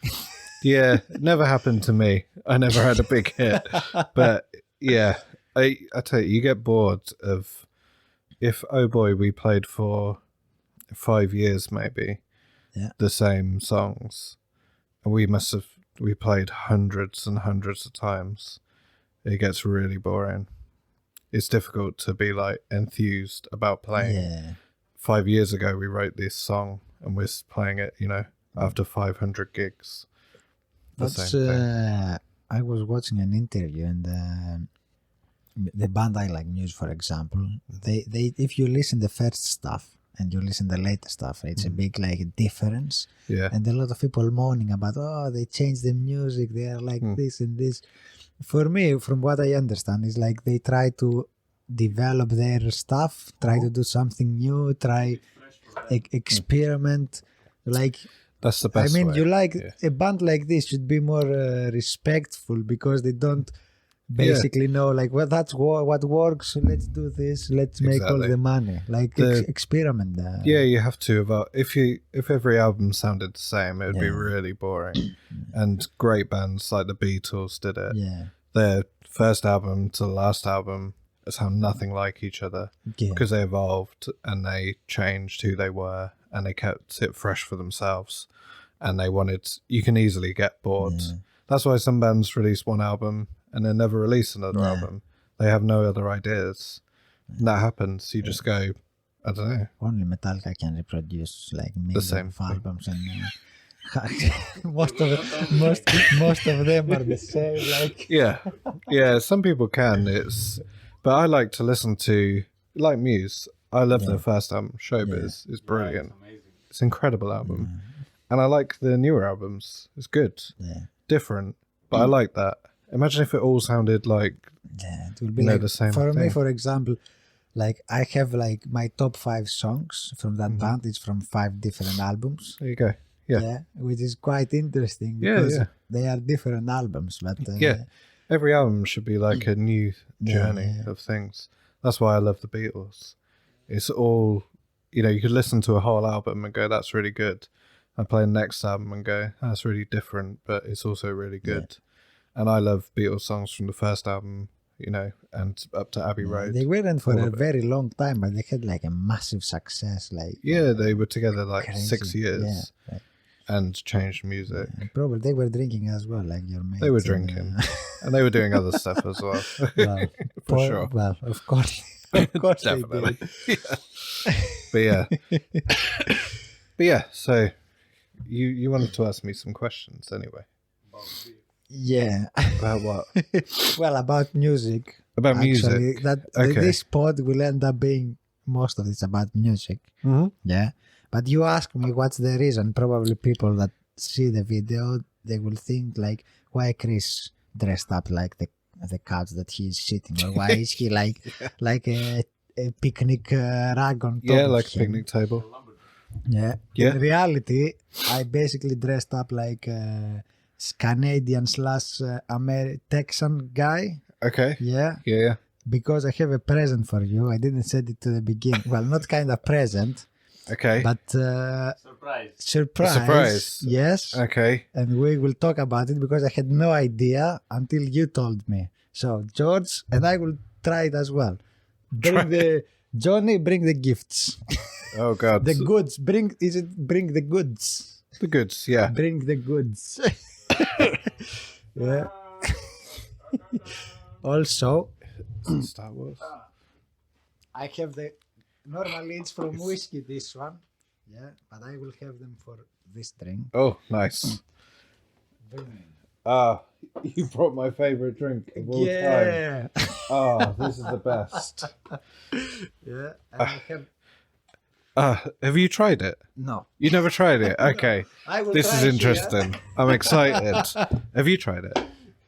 Yeah, it never happened to me. I never had a big hit. But yeah, I tell you get bored of... If Oh Boy, we played for 5 years maybe, the same songs. And we played hundreds and hundreds of times. It gets really boring. It's difficult to be like enthused about playing. Yeah. 5 years ago, we wrote this song and we're playing it, after 500 gigs. I was watching an interview, and the band I Like News, for example, they if you listen the first stuff and you listen the later stuff, it's a big difference. Yeah. And a lot of people moaning about, they changed the music, they are like this and this. For me, from what I understand, is like they try to develop their stuff, try to do something new, try experiment. Like, That's the I best mean, way. you like Yeah. a band like this should be more respectful because they don't basically know like, well, that's what works. Let's do this. Let's make all Exactly. the money. Like experiment. Yeah, you have to. If every album sounded the same, it would be Yeah. really boring. And great bands like the Beatles did it. Yeah. Their first album to the last album sound nothing like each other Yeah. because they evolved and they changed who they were and they kept it fresh for themselves. And they wanted. You can easily get bored. Yeah. That's why some bands release one album and then never release another Yeah. album. They have no other ideas. And that happens. You just go, I don't know. Only Metallica can reproduce like millions same of thing. albums, and most of them are the same. Like, Yeah. Some people can. But I like to listen to like Muse. I love their first album, Showbiz. It's brilliant. Amazing. It's an incredible album, and I like the newer albums. It's good, yeah, different, but I like that. Imagine if it all sounded like it will be know, like the same for me, thing. for example. Like I have like my top 5 songs from that band. It's from 5 different albums. there you go. Yeah. Which is quite interesting Yeah, because yeah. they are different albums. But Yeah. Every album should be like a new journey yeah. of things. That's why I love the Beatles. It's all, you could listen to a whole album and go, that's really good. I play the next album and go, that's really different, but it's also really good. And I love Beatles songs from the first album, and up to Abbey Road. they weren't for all a of it. very long time, but they had like a massive success. Like Yeah, they were together like crazy. 6 years Yeah, right. and changed music. And probably they were drinking as well, like your mates. They were and, drinking. And they were doing other stuff as well. well, For sure. Well, of course, of course they Definitely. did. But yeah, so you wanted to ask me some questions anyway. Yeah. About what? Well, about music. About Actually, music. that Okay. this pod will end up being most of it's about music. Mm-hmm. Yeah. But you ask me what's the reason. Probably people that see the video, they will think like, why Chris dressed up like the couch that he's sitting, or why is he like a picnic rag on top Yeah, of like a him? picnic table. Yeah. Yeah. In reality, I basically dressed up like a Canadian / Texan guy. Okay. Yeah. Yeah. Because I have a present for you. I didn't say it to the beginning. Well, not kind of present, Okay. but Surprise. surprise. surprise. Yes. Okay. And we will talk about it because I had no idea until you told me. So, George, and I will try it as well. Johnny, bring the gifts. Oh God. The goods. Bring the goods. The goods. Yeah. Bring the goods. Yeah. Also, Star Wars. I have normally it's from whiskey, this one. Yeah, but I will have them for this drink. Oh, nice. You brought my favorite drink of all time. Yeah. Oh, this is the best. Yeah, and I have Have you tried it? no. You never tried it? Okay. I will This try is here. interesting. I'm excited. Have you tried it?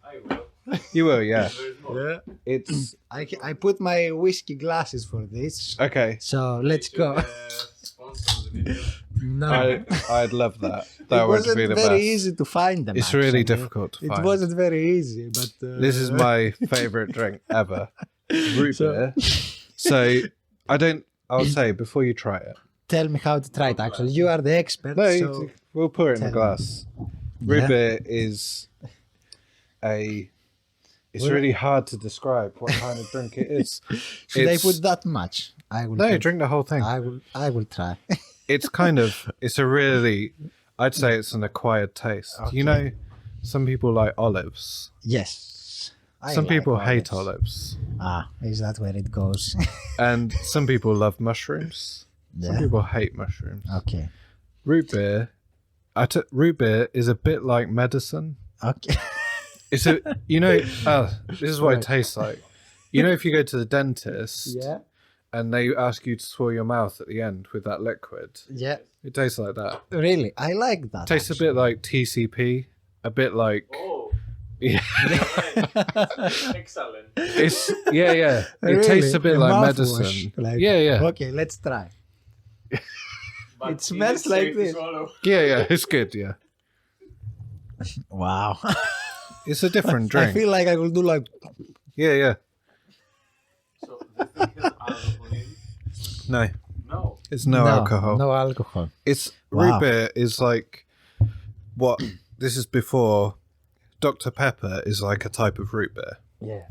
I will. You will, yeah. There's more. Yeah. It's I put my whiskey glasses for this. okay. So let's go. Sponsor the video. No. I'd love that. It That would wasn't be the very best. easy to find them. It's really actually. difficult to It find. wasn't very easy, but This is my favorite drink ever. Root So- beer. So I'll say before you try it. Tell me how to try it. Actually, you are the expert. No, so we'll pour it in a tell me. glass. Root Yeah. beer is it's really hard to describe what kind of drink it is. should I It's- put that much? I will. No, put- drink the whole thing. I will try. It's a really, I'd say it's an acquired taste. Okay. You know, some people like olives. Yes. I Some like people hate olives. Ah, is that where it goes? And some people love mushrooms. Some Yeah. people hate mushrooms. Okay. Root beer, root beer is a bit like medicine. Okay. It's this is what it tastes like. You know, if you go to the dentist yeah. and they ask you to swirl your mouth at the end with that liquid, Yeah. it tastes like that. Really, I like that. Tastes a bit like TCP, a bit like, Oh, Yeah. Excellent. It's yeah. It Really? tastes a bit like mouthwash, medicine. like- Yeah. Okay, let's try. But It smells is like safe to this. swallow. Yeah. It's good. Yeah. Wow. It's a different I drink. feel like I will do like. Yeah. So the thing has alcohol in it? No, No. it's no alcohol. No alcohol. It's Wow. root beer is like what this is before. Dr. Pepper is like a type of root beer. Yeah.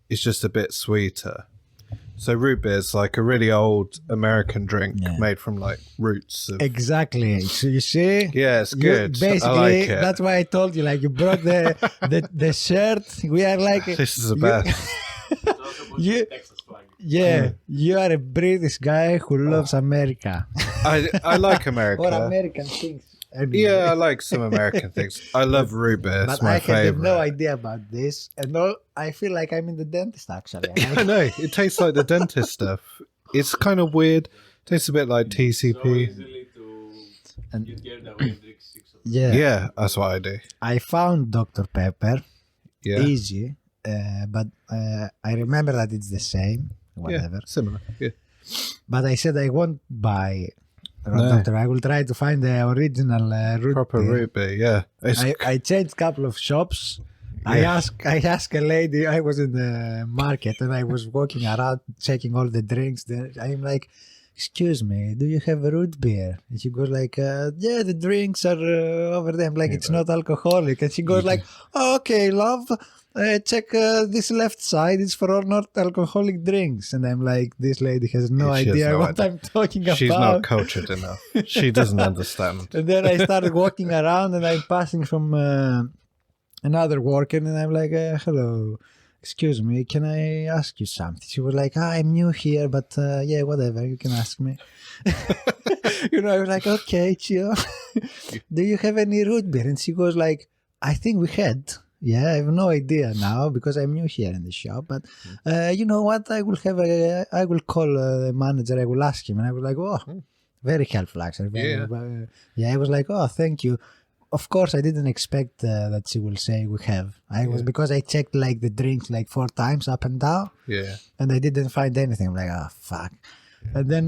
It's just a bit sweeter. So root beer is like a really old American drink Yeah. made from like roots of. Exactly. So you see. Yeah, it's You- good. basically, I like it. that's why I told you. Like you brought the shirt. We are like. This is the you- best. Talk about You- the Texas flag. Yeah, you are a British guy who loves America I like America. or American things. Anyway. Yeah, I like some American things. I love root beer. It's But my I had favorite. no idea about this, and all, I feel like I'm in the dentist actually. I know. It tastes like the dentist stuff. It's kind of weird. Tastes a bit like So TCP. easily to And- you get that one drink 6 of them. Yeah, Yeah, that's what I do. I found Dr. Pepper Yeah. easy, but I remember that it's the same, Yeah, whatever. similar. Yeah. But I said I won't buy No. Doctor. I will try to find the original root Proper beer. root beer, yeah. It's, I changed a couple of shops. Yeah. I asked a lady. I was in the market and I was walking around checking all the drinks. There, I'm like, "Excuse me, do you have a root beer?" And she goes like, "Yeah, the drinks are over there." I'm like, "It's not alcoholic." And she goes like, "Oh, okay, love. Check this left side. It's for all not alcoholic drinks." And I'm like, "This lady has no She has idea no what idea. I'm talking she's about." not cultured enough. She doesn't understand. And then I started walking around and I'm passing from another worker and I'm like, "Hello, excuse me, can I ask you something?" She was like, "I'm new here, but yeah, whatever, you can ask me." You know, I was like, "Okay, chill." "Do you have any root beer?" And she goes like, "I think we had." "Yeah, I have no idea now because I'm new here in the shop. But you know what? I will call the manager. I will ask him." And I was like, "Oh, very helpful, actually." Yeah, I was like, "Oh, thank you." Of course, I didn't expect that she will say we have. Because I checked like the drinks like 4 times up and down, Yeah. and I didn't find anything. I'm like, "Oh fuck!" And then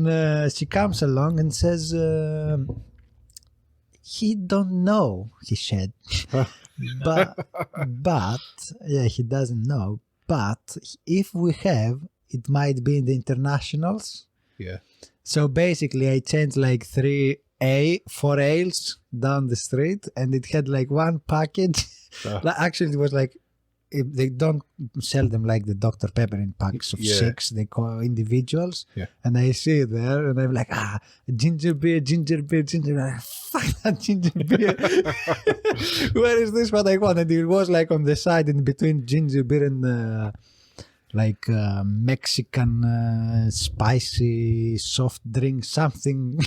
she comes along and says, "He don't know," he said. but yeah, he doesn't know. But if we have, it might be in the internationals. Yeah. So basically, I changed like 4 ales down the street, and it had like one package. Like, actually, it was like, if they don't sell them like the Dr. Pepper in packs of 6, they call individuals. Yeah. And I see it there, and I'm like, ginger beer. Fuck that ginger beer. Where is this what I wanted? It was like on the side in between ginger beer and Mexican spicy soft drink, something.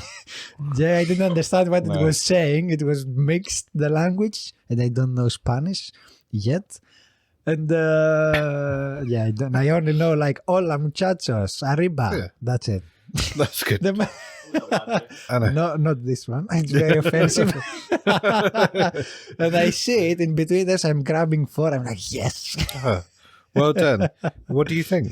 Yeah, I didn't understand what it was saying. It was mixed, the language, and I don't know Spanish yet. And I only know like hola muchachos, arriba. Yeah. That's it. That's good. I know. No, not this one. It's very offensive. And I see it in between us. I'm grabbing 4. I'm like, yes. Well done. What do you think?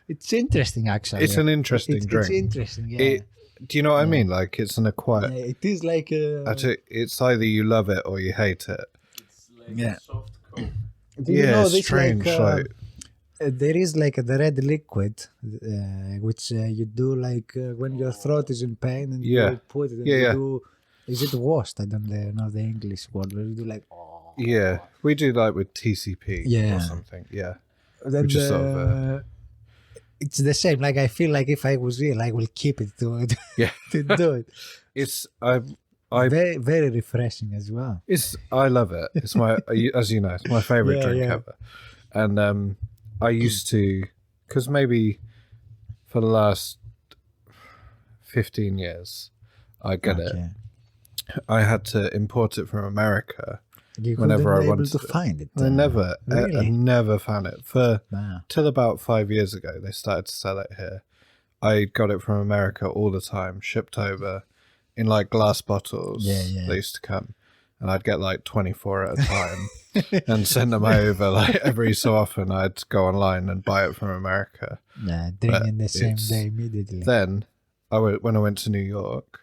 It's interesting, actually. It's an interesting drink. It's interesting, yeah. Do you know what I mean? Like, it's an acquired. Yeah, it is like It's either you love it or you hate it. It's like a soft coke. do you know this, strange. like, there is like the red liquid, which you do like when your throat is in pain and you put it and you do. Is it washed? I don't know the English word. But you do like. Yeah, we do like with TCP or something. Yeah, Then which is sort of. It's the same. Like I feel like if I was real, I will keep it to to do it. It's very very refreshing as well. I love it. It's my as you know, it's my favorite drink ever. And I used to, because maybe for the last 15 years, I get it. I had to import it from America. Whenever I wanted to find it. I never found it Wow. till about 5 years ago. They started to sell it here. I got it from America all the time, shipped over in like glass bottles. Yeah. They used to come, and I'd get like 24 at a time and send them over. Like every so often, I'd go online and buy it from America. Yeah, drinking the same it's- day immediately. Then, when I went to New York,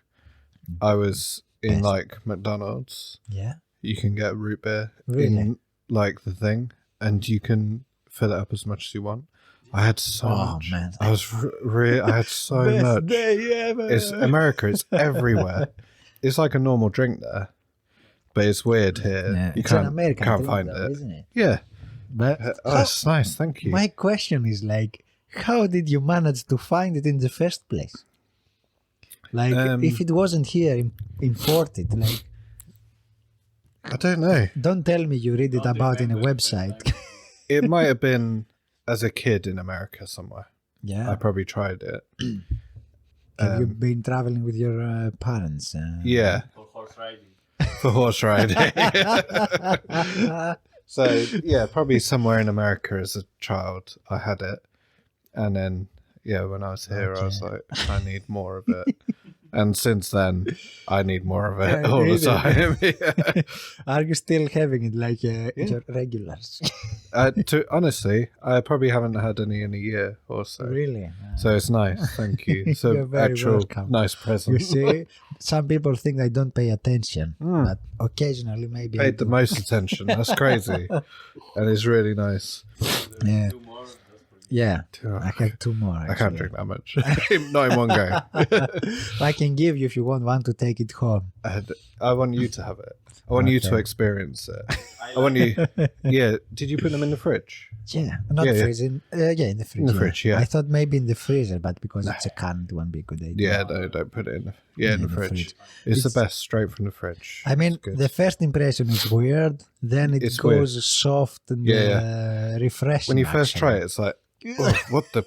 I was in Best. like McDonald's. Yeah. You can get root beer Really? in like the thing, and you can fill it up as much as you want. I had so much. Man. I was I had so much. Day ever. It's America. It's everywhere. It's like a normal drink there, but it's weird here. Yeah, You it's an can't American can't drink, find though, it. isn't it? Yeah. But Oh, it's nice. Thank you. my question is like, how did you manage to find it in the first place? Like, if it wasn't here imported, like, I don't know. don't tell me you read it about in a website. It might have been as a kid in America somewhere. Yeah. I probably tried it. Have you been traveling with your parents? Yeah, For horse riding. for horse riding. So yeah, probably somewhere in America as a child I had it, and then when I was here, I was like, I need more of it. And since then, I need more of it all the time. Yeah. Are you still having it like your regulars? Honestly, I probably haven't had any in a year or so. Really? So it's nice. Thank you. It's You're an very actual welcome. nice You present. see, some people think I don't pay attention, but occasionally maybe I Paid the do. most attention. That's crazy. And it's really nice. Yeah. 2 more. That's pretty good. Yeah, Too- I had 2 more. I can't actually. drink that much. Not in one go. I can give you if you want one to take it home. I want you to have it. I want you to Okay. experience it. I want you. Yeah. Did you put them in the fridge? Yeah, not Yeah, yeah. freezing. Yeah, in the fridge. In the fridge, yeah. I thought maybe in the freezer, but because it's a can, it won't be a good idea. Yeah. No, don't put it in. In the fridge. It's the It's- best, straight from the fridge. I mean, It's good. the first impression is weird, then it It's goes weird. soft and refreshing. When you first actually. try it, it's like, oh, what the?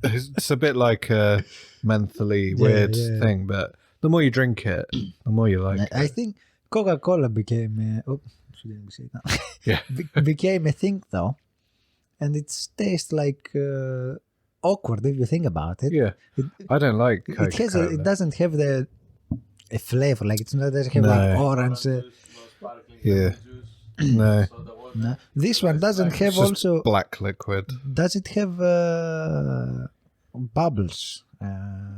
It's a bit like a mentally weird yeah. thing, but the more you drink it, the more you like I it. think Coca-Cola became. Shouldn't we say that? Yeah. Became a thing though, and it tastes like awkward if you think about it. Yeah, I don't like It has. Coca-Cola. It doesn't have a flavor. Like it doesn't have No. like orange. Juice, no sparkling Yeah. lemon juice, No, soda water. No. This one doesn't have it's just also. black liquid. Does it have bubbles?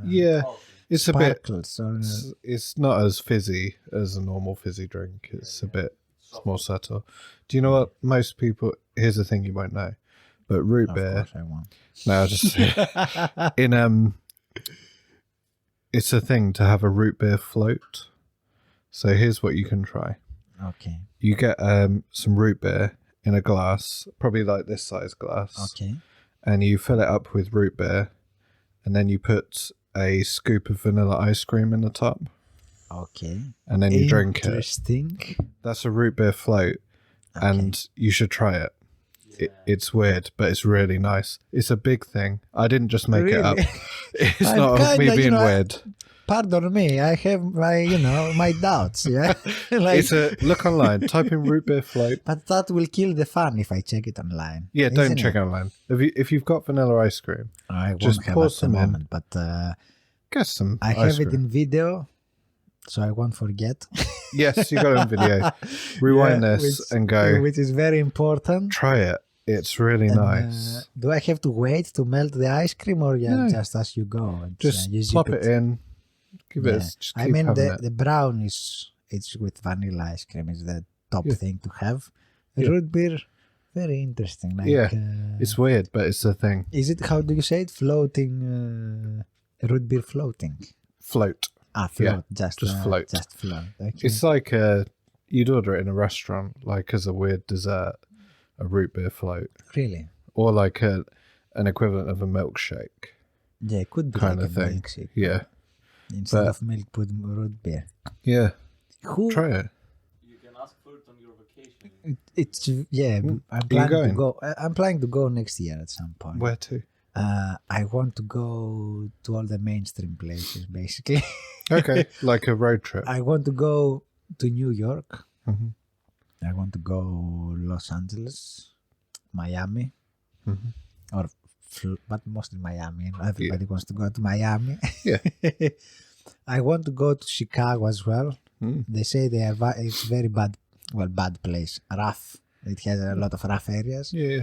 Yeah, Oh, it's a bit. Sparkles or It's not as fizzy as a normal fizzy drink. It's a bit. It's more subtle. Do you know what most people? Here's the thing you won't know, but root of beer. course I want. No, I just in it's a thing to have a root beer float. So here's what you can try. Okay. You get some root beer in a glass, probably like this size glass, Okay. and you fill it up with root beer, and then you put a scoop of vanilla ice cream in the top, Okay. and then you drink it. Interesting. That's a root beer float, and you should try it. It's weird, but it's really nice. It's a big thing. I didn't just make it up. Really? It's I'm not kinda, me being you know, weird. Pardon me, I have my doubts. Yeah. It's a look online. Type in root beer float. But that will kill the fun if I check it online. Yeah, don't isn't check it? online. If you've got vanilla ice cream, I Just won't have pour at the some in. moment, but get some I ice have cream. it in video, so I won't forget. Yes, you got it on video. Rewind Yeah, this and go. which is very important. Try it. It's really And, nice. do I have to wait to melt the ice cream, or No. just as you go? Just you zip pop it in. Give it. Yeah. Just I keep mean, having the, it. the brown it's with vanilla ice cream is the top Yeah. thing to have. Yeah. Root beer, very interesting. Like, Yeah. It's weird, but it's a thing. is it, how do you say it? Floating, root beer floating. Float. Float, just float. Just float. Okay. It's like you'd order it in a restaurant, like as a weird dessert, a root beer float, Really? or like an equivalent of a milkshake Yeah, it could be kind like of a thing. milkshake. Yeah, Instead But- of milk, put root beer. yeah. Who? Try it. You can ask for it on your vacation. It's yeah. I'm Are you planning to going? go. I'm planning to go next year at some point. Where to? I want to go to all the mainstream places, basically. Okay, like a road trip. I want to go to New York. Mhm. I want to go Los Angeles, Miami, Mhm. or but mostly Miami. Everybody wants to go to Miami. Yeah. I want to go to Chicago as well. They say it's very bad. Well, bad place, rough. It has a lot of rough areas. Yeah.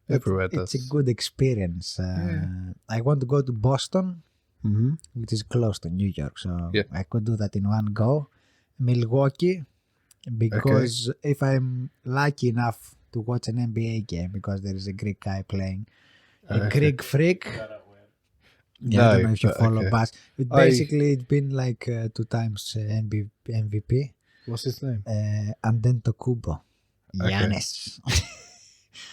Everywhere does. It's a good experience. I want to go to Boston, which is close to New York, so I could do that in one go. Milwaukee, because if I'm lucky enough to watch an NBA game, because there is a Greek guy playing, a Greek freak. Yeah, I don't know if you follow basketball. Basically, it's been like 2 times MVP. What's his name? Antetokounmpo. Giannis.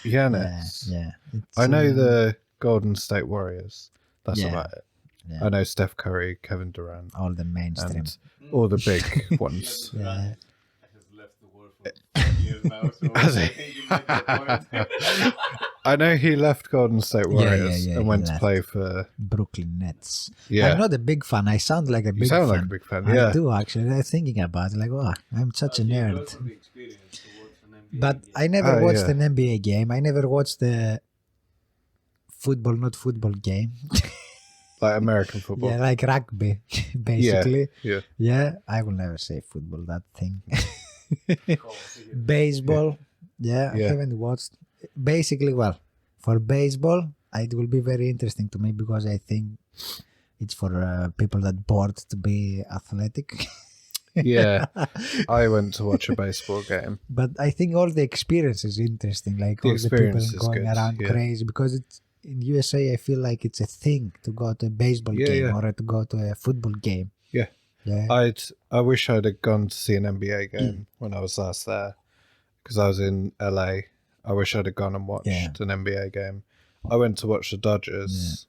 Giannis. Yeah. I know the Golden State Warriors. That's Yeah. about it. Yeah. I know Steph Curry, Kevin Durant, All the mainstream. and all the big ones. Yeah. has left the world for 5 years now, so Has I he? think you made the point. I know he left Golden State Warriors yeah, and he went to left. play for. Brooklyn Nets. Yeah. I'm not a big fan. I sound like a You big sound fan. like a big fan. I Yeah. do actually. I'm thinking about it. Like, oh, I'm such a You nerd. go through the experience to watch an NBA But game. I never Oh, watched yeah. an NBA game. I never watched the football, not football game. Like American football. Yeah, like rugby, basically. Yeah. Yeah, I will never say football, that thing. Call here. Baseball. Yeah, I Yeah. haven't watched. Basically, well, for baseball, it will be very interesting to me because I think it's for people that bored to be athletic. Yeah. I went to watch a baseball game. But I think all the experience is interesting, like The all the people experience is going good, around yeah. crazy because it's in USA. I feel like it's a thing to go to a baseball Yeah, game yeah. or to go to a football game. Yeah. Yeah. I wish I'd have gone to see an NBA game when I was last there because I was in LA. I wish I'd have gone and watched an NBA game. I went to watch the Dodgers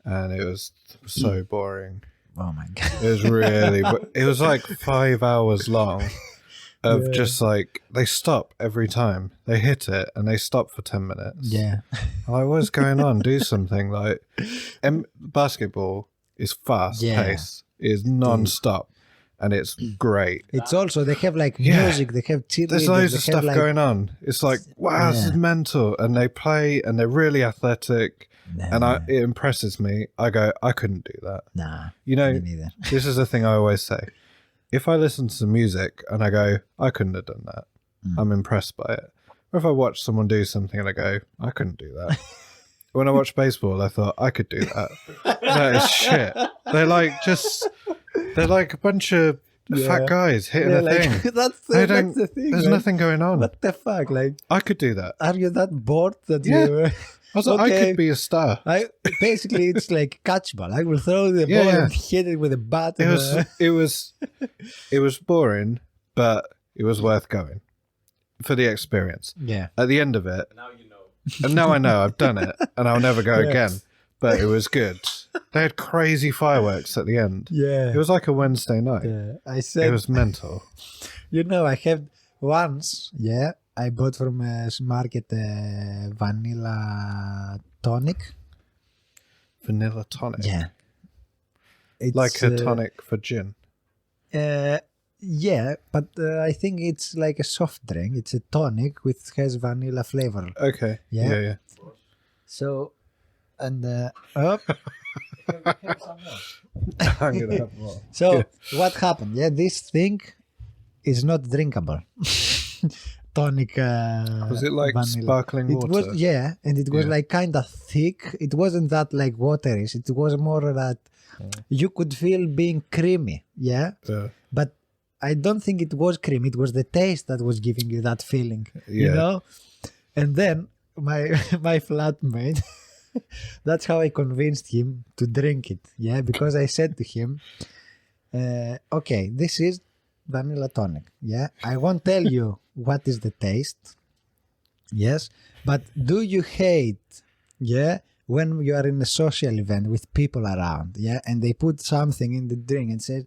and it was so boring. Oh my god. It was really, it was like 5 hours long of just like, they stop every time. They hit it and they stop for 10 minutes. Yeah. I'm like, what's going on? Do something. Like, basketball is fast paced. It is non-stop and it's great. It's also, they have like Yeah. music, they have cheerleaders. There's loads they of have, stuff like, going on. It's like, wow, this is Yeah. mental. And they play and they're really athletic. And it impresses me. I go, I couldn't do that. Nah, You know, me neither. this is the thing I always say. If I listen to some music and I go, I couldn't have done that, I'm impressed by it. Or if I watch someone do something and I go, I couldn't do that. When I watched baseball, I thought, I could do that. That is shit. They're like a bunch of fat guys hitting Yeah, a like, thing. that's They that's the thing. There's like, nothing going on. What the fuck? Like, I could do that. are you that bored that Yeah. you? I was like, I Okay. could be a star. Basically, it's like catchball. I will throw the Yeah, ball yeah. and hit it with a bat. It was boring, but it was worth going for the experience. yeah. At the end of it, Now you know. and now I know I've done it, and I'll never go Yeah. again. But it was good. They had crazy fireworks at the end. Yeah. It was like a Wednesday night. Yeah. I said, It was mental. I have once, I bought from a market vanilla tonic. Vanilla tonic. Yeah. It's, Like a tonic for gin. Yeah, but I think it's like a soft drink. It's a tonic which has vanilla flavor. Okay. Yeah. Yeah. So, and I'm gonna have more. so what happened? Yeah, this thing is not drinkable. Tonic. Was it like vanilla. sparkling It water? was, and it was Yeah. like kind of thick. It wasn't that like waterish. It was more that you could feel being creamy. Yeah, Yeah. but I don't think it was creamy. It was the taste that was giving you that feeling. You Yeah. know. And then my flatmate. That's how I convinced him to drink it. Yeah, because I said to him, okay, this is vanilla tonic. Yeah, I won't tell you what is the taste. Yes, but do you hate, when you are in a social event with people around, and they put something in the drink and say,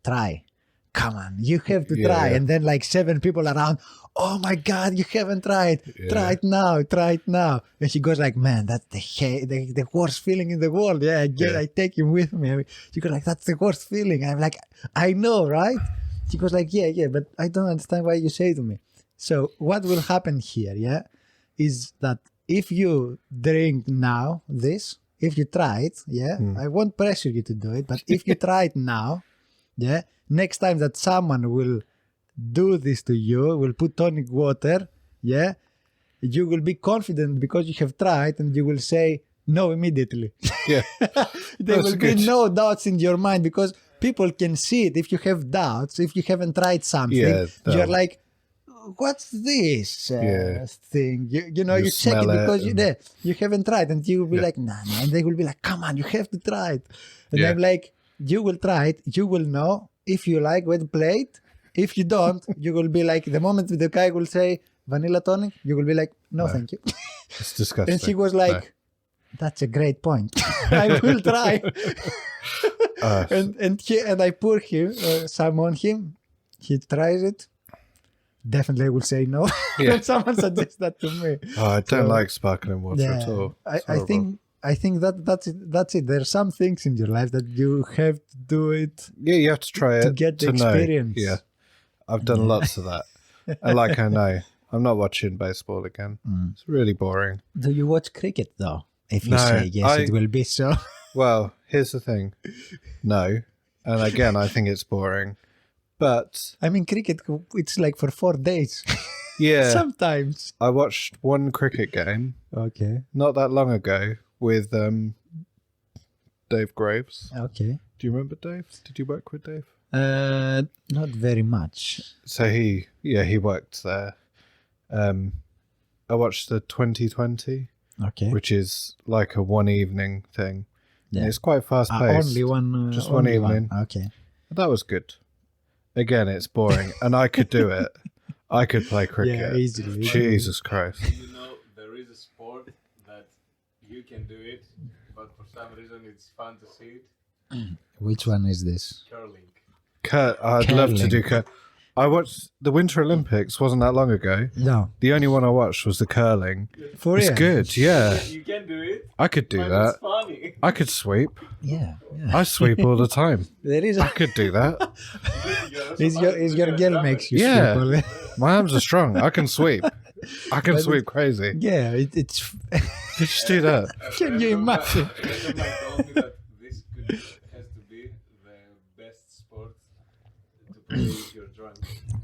try. Come on, you have to try. Yeah. And then like 7 people around, oh my God, you haven't tried. Yeah. Try it now. And she goes like, man, that's the worst feeling in the world. Yeah, I take him with me. She goes like, that's the worst feeling. I'm like, I know, right? She goes like, yeah, but I don't understand why you say to me. So what will happen here, is that if you drink now if you try it, I won't pressure you to do it, but if you try it now, next time that someone will do this to you, will put tonic water, yeah, you will be confident because you have tried, and you will say no immediately. Yeah. There That's will be good. no doubts in your mind, because people can see it. If you have doubts, if you haven't tried something, Yeah, you're they'll- like, what's this Yeah. thing? You know, You you check it smell it because and- you haven't tried, and you will be Yeah. like, nah, and they will be like, come on, you have to try it. And Yeah. I'm like, you will try it, you will know if you like wet plate. If you don't, you will be like, the moment the guy will say vanilla tonic, you will be like, no. Thank you. It's disgusting. And she was like, that's a great point. I will try. and I pour him some on him. He tries it. Definitely I will say no. Yeah. When someone suggests that to me. Oh, I don't So- like sparkling water at all. It's I horrible. think that's it. There are some things in your life that you have to do it. Yeah, you have to try it to get the know. experience. Yeah, I've done lots of that. And like I know, I'm not watching baseball again. It's really boring. Do you watch cricket though? If you No, say yes, I- it will be so. Well, here's the thing. No, and again, I think it's boring. But I mean, cricket, it's like for 4 days. yeah, Sometimes. I watched one cricket game Okay. not that long ago with Dave Graves. Okay. Do you remember Dave? Did you work with Dave? Not very much. So he worked there. I watched the 2020, Okay. which is like a one evening thing. Yeah. It's quite fast paced. Only one. Just one only evening. Okay. That was good. Again, it's boring, and I could do it. I could play cricket. Yeah, easily. Jesus Christ. You know, there is a sport that you can do it, but for some reason it's fun to see it. Which one is this? Curling. I'd love to Curling. do curling. I watched the Winter Olympics. Wasn't that long ago? No. The only one I watched was the curling. For It's real? good. Yeah, You can do it, I could do but that. it's funny. I could sweep. Yeah. Yeah. I sweep all the time. There is. I could do that. Is your girl makes you Yeah. sweep? My arms are strong. I can sweep. I can But sweep crazy. Yeah. It's. Did you do that? Can you imagine? A friend of mine told me that this has to be the best sport to play if you're drunk.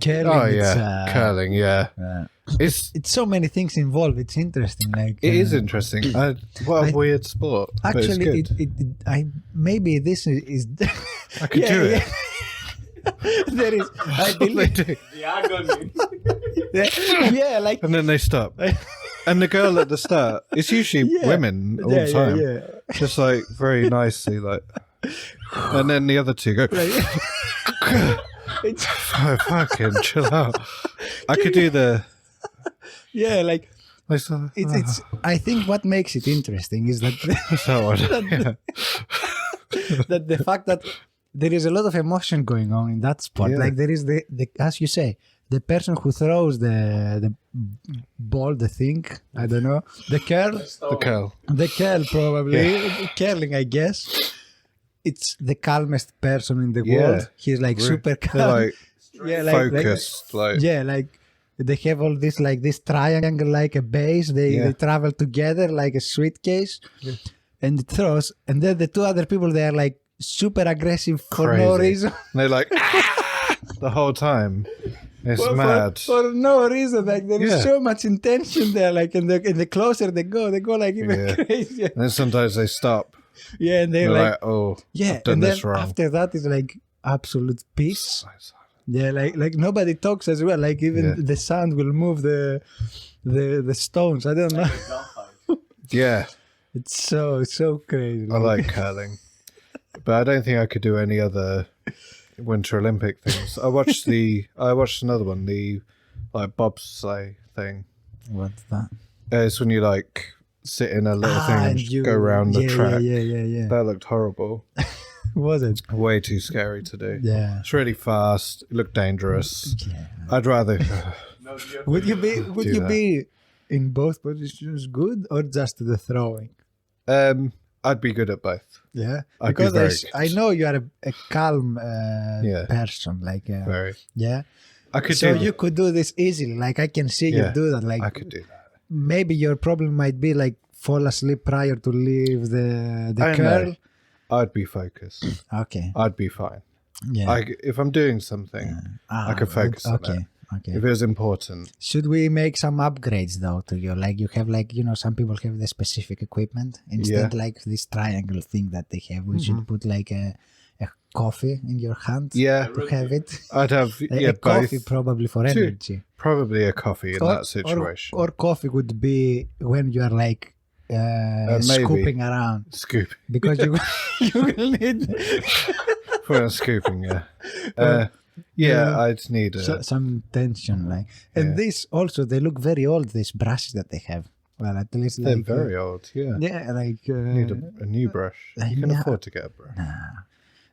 Curling. Oh it's, yeah, curling. Yeah, It's so many things involved. It's interesting. Like it is interesting. What a I- weird sport. But Actually, it's good. I maybe this is. I could do it. There is. I That's what they believe. do. The agony. Yeah, like. And then they stop. And the girl at the start, it's usually Yeah. women all the time. Yeah. Just like very nicely, like. And then the other two go, It's, oh, fucking chill out. I could do the. yeah, like It's it's. I think what makes it interesting is that that one. Yeah. that the fact that there is a lot of emotion going on in that sport. Yeah. Like there is the as you say, the person who throws the ball, the thing, I don't know, the curl, The curl. probably curling, I guess. It's the calmest person in the Yeah. world. He's like super They're calm. like yeah, focused. Like, yeah, like they have all this like this triangle like a base. They travel together like a suitcase, and it throws. And then the two other people, they are like super aggressive for no Crazy. reason. And they're like, the whole time. It's mad. For no reason. Like there is Yeah. so much intention there. Like and the closer they go like even Yeah. crazier. And then sometimes they stop. Yeah, and they're They're like, like, oh, yeah, I've done and then this wrong. after that is like absolute peace. Yeah, like nobody talks as well. Like even Yeah. the sound will move the stones. I don't know. Yeah, It's so crazy. I like curling. But I don't think I could do any other Winter Olympic things. I watched another one, the like bobsleigh thing. What's that? It's when you like sit in a little thing and just go around the track. Yeah. That looked horrible. Was it? Way too scary to do. Yeah. It's really fast. It looked dangerous. Yeah. I'd rather. Would you Do that. be in both positions good or just the throwing? I'd be good at both. Yeah, I'd be because very I good. know you are a calm Yeah. person. Like Very. yeah. I could So do. you could do this easily. Like I can see you Yeah. do that. Like I could do that. maybe your problem might be like fall asleep prior to leave the I curl. know. I'd be focused. Okay. I'd be fine. Yeah. If I'm doing something, I could focus on it. Okay. If it was important. Should we make some upgrades though to you? Like you have like, some people have the specific equipment. Instead like this triangle thing that they have, we should put like a coffee in your hand Yeah. to have it. I'd have A both. coffee probably for energy. Probably a coffee in that situation. Or coffee would be when you are like scooping around. Scoop. Because you will need For a scooping, I'd need some tension, like. And this also, they look very old. These brushes that they have. Well, at least they're like, very old. Yeah. Yeah, like Need a new brush. You can afford to get a brush.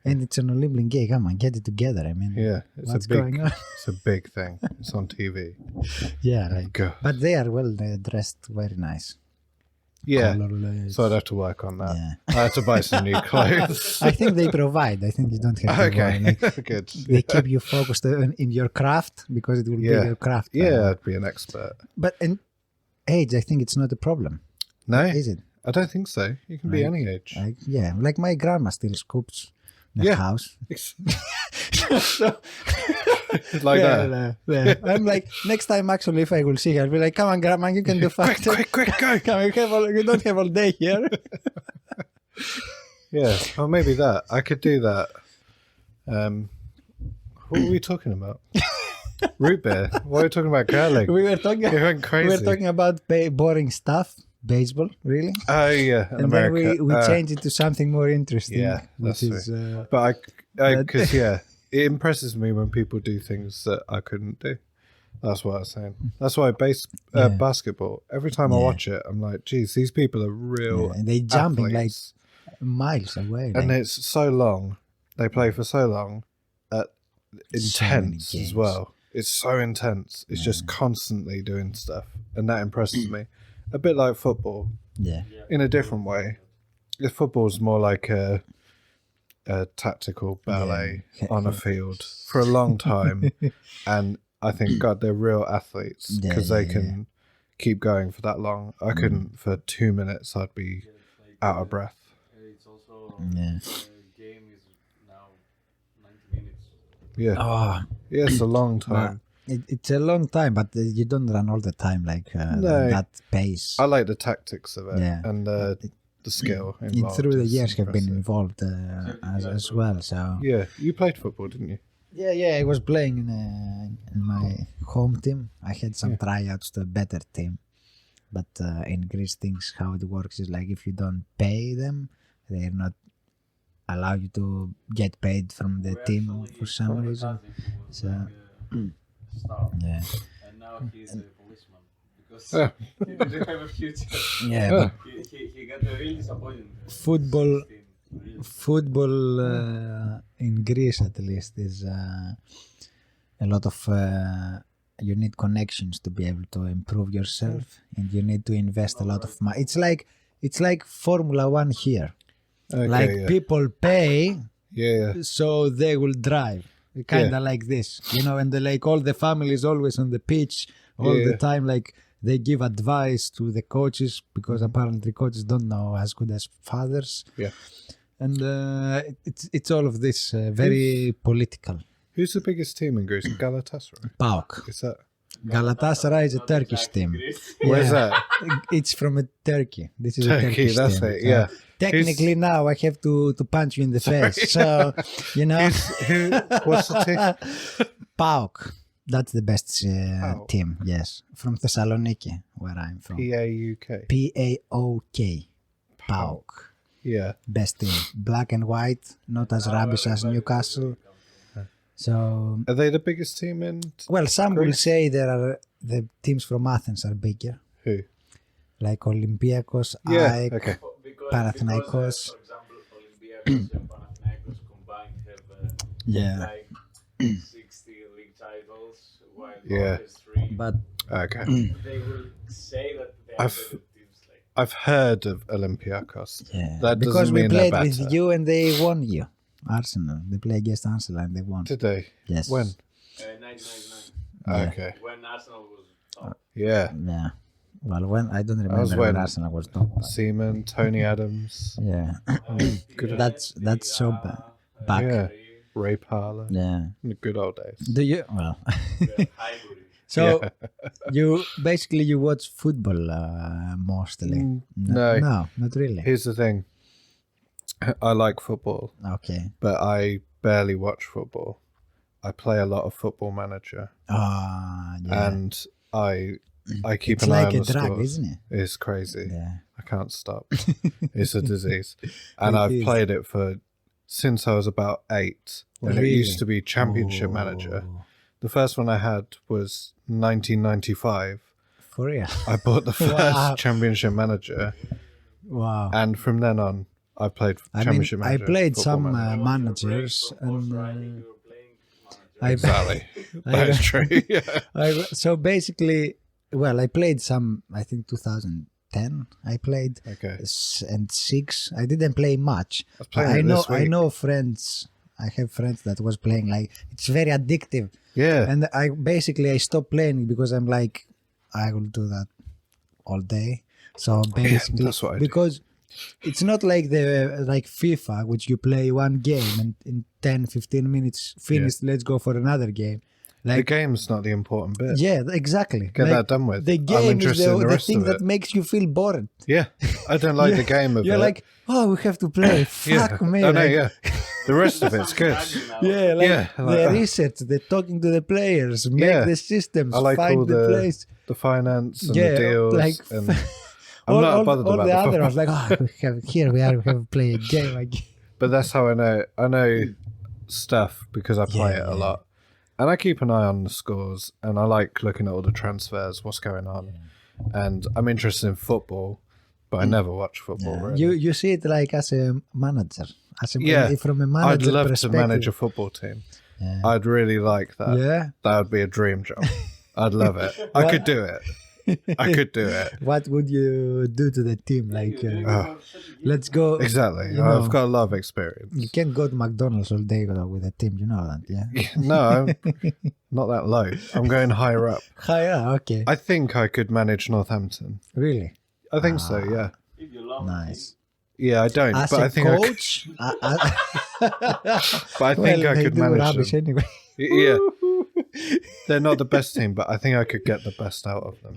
And it's an Olympic game. Come on, get it together. I mean, it's going on? It's a big thing. It's on TV. Yeah, like. God. But they are well dressed, very nice. Yeah. Colorless. So I'd have to work on that. Yeah. I have to buy some new clothes. I think they provide. I think you don't have to Okay. worry. Like, Good. they keep you focused in your craft because it will be your craft. Yeah, I'd be an expert. But in age, I think it's not a problem. No, Is it? I don't think so. You can be any age. Like my grandma still scoops the house. Like that. Yeah. I'm like, next time actually, if I will see her, I'll be like, come on, grandma, you can do faster. Quick, go. Come on, you don't have all day here. Yeah, or maybe that. I could do that. What were we talking about? Root beer. Why are we talking about curling? We were talking. You went crazy. We were talking about boring stuff, baseball, really. Oh yeah, in And America. then we changed it to something more interesting. Yeah, which that's is. But because it impresses me when people do things that I couldn't do. That's what I was saying. That's why basketball. Every time I watch it, I'm like, geez, these people are real. And they jumping athletes. like miles away. And like, it's so long. They play for so long. Intense as well. It's so intense. It's just constantly doing stuff, and that impresses me. A bit like football, in a different way. If football's more like a tactical ballet on a field for a long time, and I think God, they're real athletes because they can keep going for that long. I couldn't for 2 minutes. I'd be out of breath. It's also game is now 90 minutes. Yeah, yeah, it's a long time. It's a long time, but you don't run all the time like that pace. I like the tactics of it and the skill And involved. through the is years have been impressive. involved as well. So Yeah, you played football, didn't you? yeah, I was playing in my home team. I had some tryouts to a better team, but in Greece, things how it works is like if you don't pay them, they're not allow you to get paid from the team for some reason. So yeah. And now he's a policeman because he didn't have a future. Yeah, but He got a really disappointing. football in Greece at least is a lot of you need connections to be able to improve yourself, and you need to invest a lot of money. It's like Formula One here. Okay, People pay yeah. so they will drive. Kind of like this, and all the family is always on the pitch all the time. Like they give advice to the coaches because apparently coaches don't know as good as fathers. Yeah. And it's all of this very political. Who's the biggest team in Greece? Galatasaray. PAOK. Is that? Galatasaray is a Turkish team. Where's that? It's from Turkey. This is Turkey. a Turkish That's team. it. Yeah. Technically, now I have to punch you in the face. So, What's the team? PAOK. That's the best PAOK. team. Yes, from Thessaloniki, where I'm from. PAOK. PAOK. PAOK. Yeah. Best team. Black and white, not as rubbish as Newcastle. So, Are they the biggest team in? well, some will Greece? say the teams from Athens are bigger, Who? like Olympiakos, Yeah. AEK, Okay. Panathinaikos. For example, Olympiakos and Panathinaikos combined have Yeah. like 60 league titles, while Yeah. there's 3. But Okay. They will say that they are I've- better teams. Like I've heard of Olympiakos. yeah, That because doesn't we mean they're played with better. you and they won you. Arsenal. They played against Arsenal and they won. Did they? Yes. When? 1999, Yeah. Okay. when Arsenal was top. Yeah. Yeah. Well, when I don't remember was when when- Arsenal was top. But Seaman, Tony Adams. yeah. Good. That's so back. Yeah. Ray Parlour. Yeah. In the good old days. Do you? Well. The hybrid. So you basically you watch football mostly. No. No, not really. Here's the thing. I like football, Okay. but I barely watch football. I play a lot of Football Manager, Yeah. and I keep It's an eye like on a the drug, scores. isn't it? It's crazy. Yeah. I can't stop. It's a disease, and It I've is. played it since I was about 8. And Really? it used to be Championship Manager. Oh, The first one I had was 1995. for real? I bought the first Wow. Championship Manager, Wow. and from then on, I played I mean, Championship I Manager. played Football some Manager. managers, and You were playing manager. I Exactly. I- That's true. Yeah. so basically, well, I played some. I think 2010. I played Okay. and 6. I didn't play much. I was playing I it know. this I week. know friends. I have friends that was playing. Like it's very addictive. Yeah. And I stopped playing because I'm like, I will do that all day. So basically, that's what I do. because it's not like like FIFA, which you play one game and in 10, 15 minutes finished. Let's go for another game. The Like game's not the important bit. yeah, exactly. Get Like, that done with. The I'm game is interested in the the rest thing of that it. makes you feel bored. Yeah. I don't like the game of You're it. like, oh, we have to play. Fuck yeah. me. I know, like, yeah. The rest of it's good. Yeah, like Yeah, the like, research, the talking to the players, make Yeah. the systems, I like find all the place. the finance and Yeah, the deals. like, and I'm not bothered all about the the other. I football. was like, oh, we have to play a game again. But that's how I know. I know stuff because I play it a lot. And I keep an eye on the scores, and I like looking at all the transfers, what's going on. And I'm interested in football, but I never watch football. Yeah. Really. You see it like as a manager, Yeah. from a I'd manager love to perspective. manage a football team. Yeah. I'd really like that. Yeah. That would be a dream job. I'd love it. I could do it. I could do it. What would you do to the team? Like, let's go. Exactly. You know, I've got a lot of experience. You can't go to McDonald's all day with a team. You know that, yeah? No, I'm not that low. I'm going higher up. Yeah, okay. I think I could manage Northampton. Really? I think so, yeah. If you love Nice. Yeah, I don't, As but a I think coach, I think I could manage rubbish them. anyway. Yeah. They're not the best team, but I think I could get the best out of them.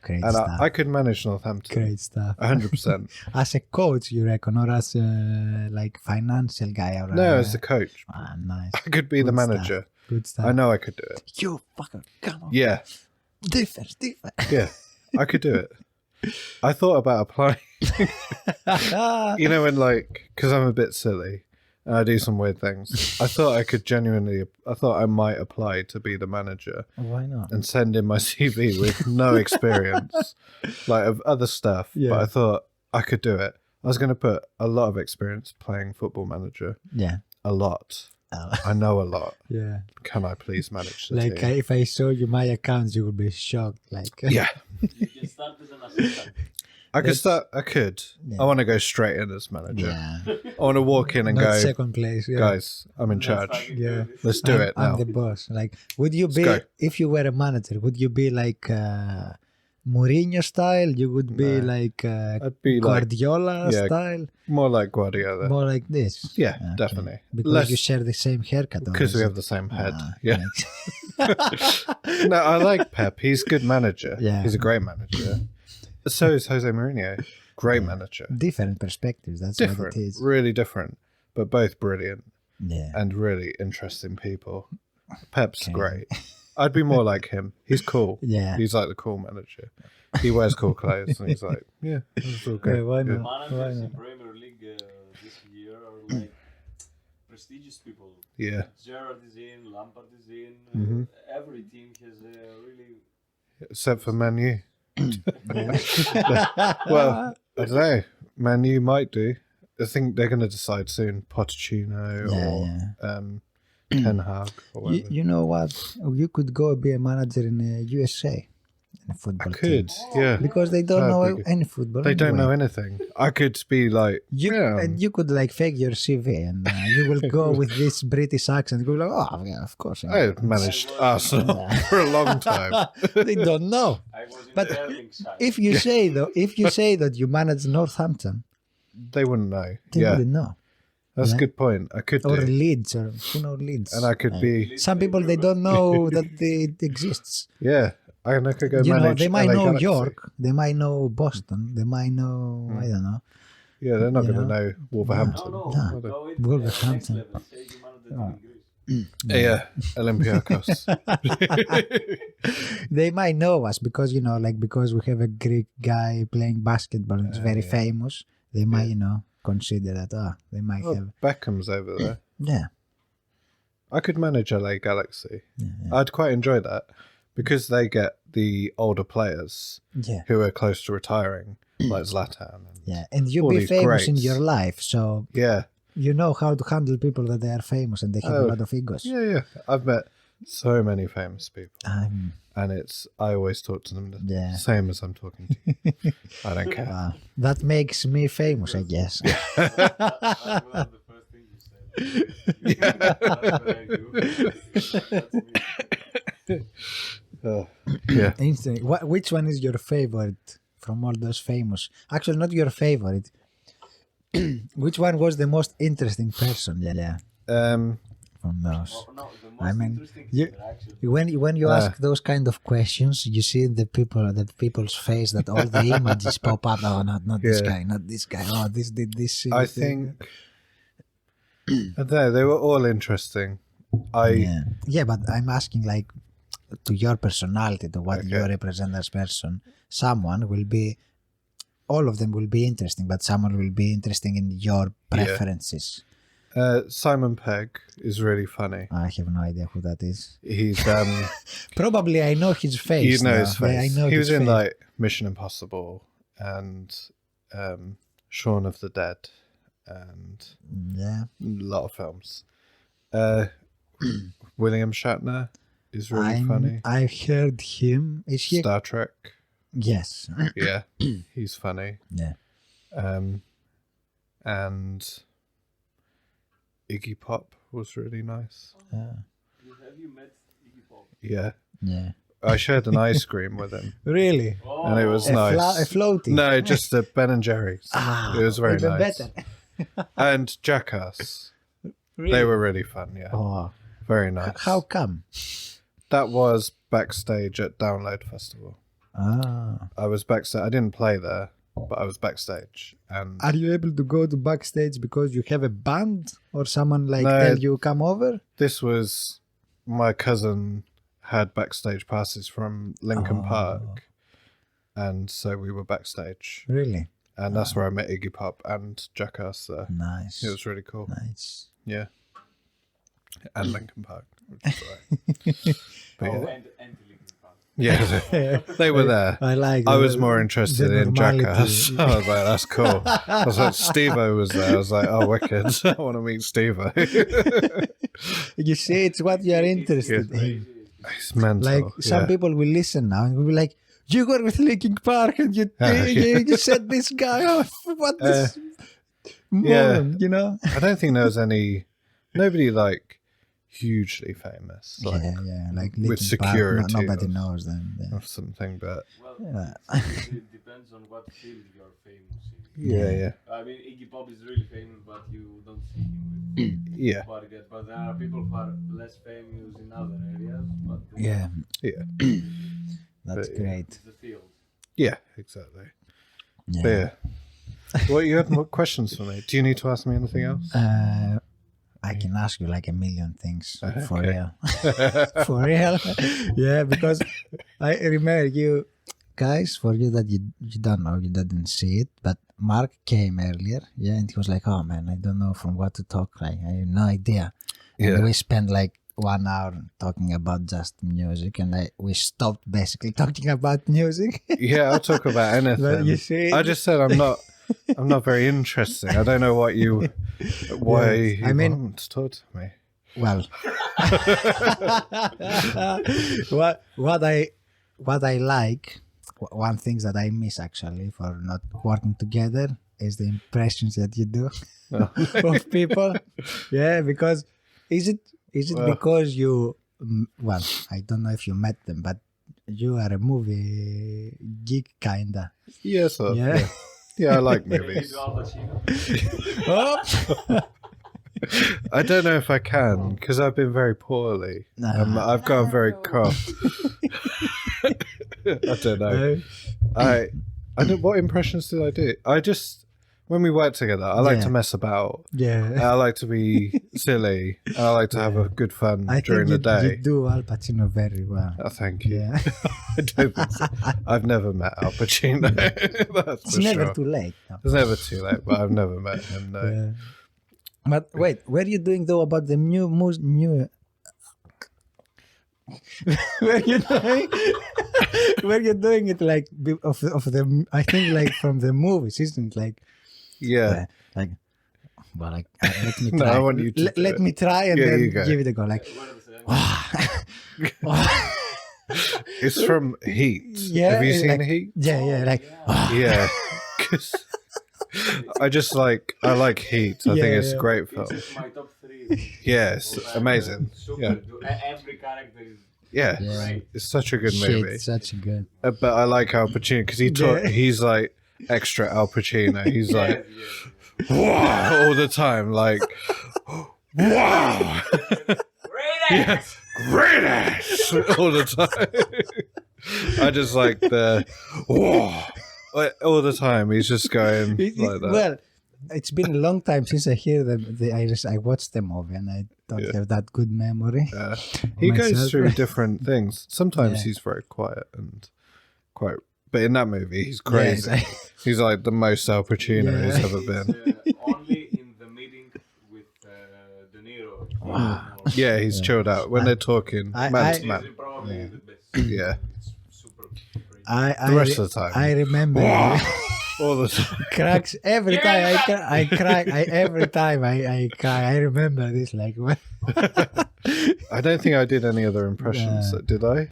Great And stuff. I could manage Northampton. Great stuff. 100%. As a coach, you reckon, or as a like financial guy, or No, as the coach. nice. I could be the Good stuff. manager. Good stuff. I know I could do it. You fucker, come on. Yeah. Defense. Yeah. I could do it. I thought about applying. You know, when because I'm a bit silly and I do some weird things. I thought I might apply to be the manager Why not? and send in my CV with no experience, of other stuff. Yeah. But I thought I could do it. I was going to put a lot of experience playing Football Manager. Yeah. A lot. I know a lot. Yeah. Can I please manage the Like team? if I show you my accounts, you would be shocked. Like Yeah. You can start as an assistant. I could start. I could. Yeah. I want to go straight in as manager. yeah. I want to walk in and Not go, second place. Yeah. guys, I'm in charge. Yeah. Let's do it I'm now. the boss. Like, would you be go. if you were a manager? Would you be like Mourinho style? You would be No. like I'd be Guardiola yeah, style, more like Guardiola. more like this. Yeah, Okay. definitely. Because Less you share the same haircut. or because is we it- have the same head. Ah, Yeah. makes- No, I like Pep. He's a good manager. Yeah. He's a great manager. So is Jose Mourinho. Great manager. different perspectives. That's what Different. it is. Really different. But both brilliant Yeah. and really interesting people. Pep's Okay. great. I'd be more like him. He's cool. Yeah. He's like the cool manager. He wears cool clothes and he's like, yeah, it's all good. Yeah, why Yeah. not? Why Managers in not? Premier League this year are like prestigious people. Yeah. Gerrard is in, Lampard is in. Mhm. Every team has a really. Except for Man U. Well, I don't know. Man U might do. I think they're going to decide soon. Pochettino or Ten Hag or whatever. You know what? You could go be a manager in the USA, in a I football could, team. yeah. Because they don't That'd know be good. any football. They don't anyway. know anything. I could be like, And you could like fake your CV and you will go with this British accent. Go like, oh yeah, of course. I managed Arsenal for a long time. They don't know. I was in But the Erling side. If you say though, if you say that you manage Northampton, They wouldn't know. they Yeah, wouldn't know. That's Yeah. a good point. I could Or do. Leeds, or who knows Leeds? And I could be, Some people, they don't know that it exists. yeah. And I could go You know, manage they might LA know Galaxy. York, they might know Boston, they might know, I don't know. Yeah, they're not You going to know? know Wolverhampton. No, No. go it Wolverhampton. next level. Say you managed to Greece. Yeah, Olympiacos. They might know us because, you know, like because we have a Greek guy playing basketball and it's very famous. They might, you know, consider that, they might Oh, have, Beckham's over there. yeah. I could manage LA Galaxy. I'd quite enjoy that because they get the older players Yeah. who are close to retiring, like Zlatan. And Yeah, and you'll all be these famous in greats. your life, so yeah, you know how to handle people that they are famous and they have a lot of egos. yeah. I've met so many famous people, Um, and I always talk to them the Yeah. same as I'm talking to you. I don't care. wow. That makes me famous, I guess. That was the first thing you said. That's what I do. That's me. Yeah. Interesting. Which one is your favorite from all those famous? Actually, not your favorite. Which one was the most interesting person? Yeah, from those. Oh, no, the most I mean, interesting you- thing actually. When you ask those kind of questions, you see the people's face that all the images pop up. Oh, not this Yeah. guy, not this guy. Oh, this did this. I think they were all interesting. Yeah, but I'm asking like to your personality, to what you Okay. represent as person. Someone will be, all of them will be interesting, but someone will be interesting in your preferences. Simon Pegg is really funny. I have no idea who that is. He's Probably I know his face. you know his though. Yeah, face. I know He his was in face. like Mission Impossible and Shaun of the Dead and Yeah. a lot of films. William Shatner is really funny. I heard him. Is he? Star Trek. Yes. Yeah, he's funny. Yeah. And Iggy Pop was really nice. Have you met Iggy Pop? Yeah. Yeah. I shared an ice cream with him Really? and it was A nice. floaty. No, just the Ben and Jerry's. It was very even nice. better. And Jackass. Really? They were really fun, yeah. Oh, Very nice. how come? That was backstage at Download Festival. Ah. I was backstage. I didn't play there, but I was backstage. And Are you able to go to backstage because you have a band or someone like No. tell you come over? this was my cousin had backstage passes from Lincoln Park. And so we were backstage. Really? And that's where I met Iggy Pop and Jackass there. Nice. It was really cool. Nice. Yeah. And Lincoln Park. Which is right. But Oh, yeah. and Linkin Park. Yeah, they were there. I like I the- was more interested the in normality. Jackass. I was like, that's cool. I was like, Steve-O was there. I was like, oh, wicked. I want to meet Steve-O. You see, it's what you are interested in. It's mental. Like some yeah. people will listen now and will be like, "You were with Linkin Park and you said this guy. Oh, what this moron?" You know? I don't think there was nobody like hugely famous. Like, yeah. Like with Linkin Park, security nobody or- knows them. Yeah. or something, but Well, Yeah. it depends on what field you're famous in. yeah. I mean, Iggy Pop is really famous, but you don't see him with Yeah. Party. But there are people who are less famous in other areas. But Yeah, Yeah. that's But, great. it's the field. Yeah, exactly. Yeah. But yeah. Well, you have more questions for me. Do you need to ask me anything else? I can ask you like a million things for Okay. real. For real. Yeah, because I remember you guys, for you that you don't know, you didn't see it, but Mark came earlier, yeah, and he was like, "Oh man, I don't know from what to talk, like I have no idea." And Yeah. we spent like 1 hour talking about just music, and we stopped basically talking about music. Yeah, I'll talk about anything. But you see, I just said I'm not very interesting. I don't know why you I mean- want to talk to me. well, what I like, one thing that I miss actually for not working together is the impressions that you do of people. Yeah, because is it Well- because you well, I don't know if you met them, but you are a movie geek kinda. Yes, Yeah. yeah. I like Maybe movies. to Al Pacino. Oh! I don't know if I can because I've been very poorly. I've got a very cough. I don't know. I don't. What impressions did I do? I just when we work together, I like to mess about. Yeah. I like to be silly. I like to have a good fun during the day. You do Al Pacino very well. Oh, thank you. Yeah. I don't think so. I've never met Al Pacino. That's It's for never sure. too late. It's never too late, but I've never met him. No. Yeah. But wait, what are you doing though about the new? What are you doing? Where you doing it like of the? I think like from the movies, isn't it? Like Yeah. like. Well, like let me No, try. I want you to do let it. me try and Yeah, then you go. give it a go. Like. It's from Heat. Yeah, Have you seen like, Heat? Yeah, like Yeah. 'Cause I like Heat. I think it's a great film. It's my top 3. Yes, amazing. Super. Yeah. Every character is Yeah. Yeah. It's such a good movie. shit, such a good. But I like Al Pacino because he's like extra Al Pacino. He's like, wow, all the time. Like, wow. Yeah, great ass all the time. I just like the whoa all the time. He's just going like that. Well, it's been a long time since I hear them. I watched the movie and I don't have that good memory. He myself. goes through different things. Sometimes Yeah. he's very quiet and quite, but in that movie he's crazy. Yes, He's like the most Al Pacino Yeah. he's ever been. only in the meeting with De Niro. Yeah, he's chilled out when they're talking man to He's man. probably the best. Yeah, It's super crazy. I the rest of the time, I remember all the time. cracks every time I cry. Every time I cry. I remember this like when I don't think I did any other impressions. Did I?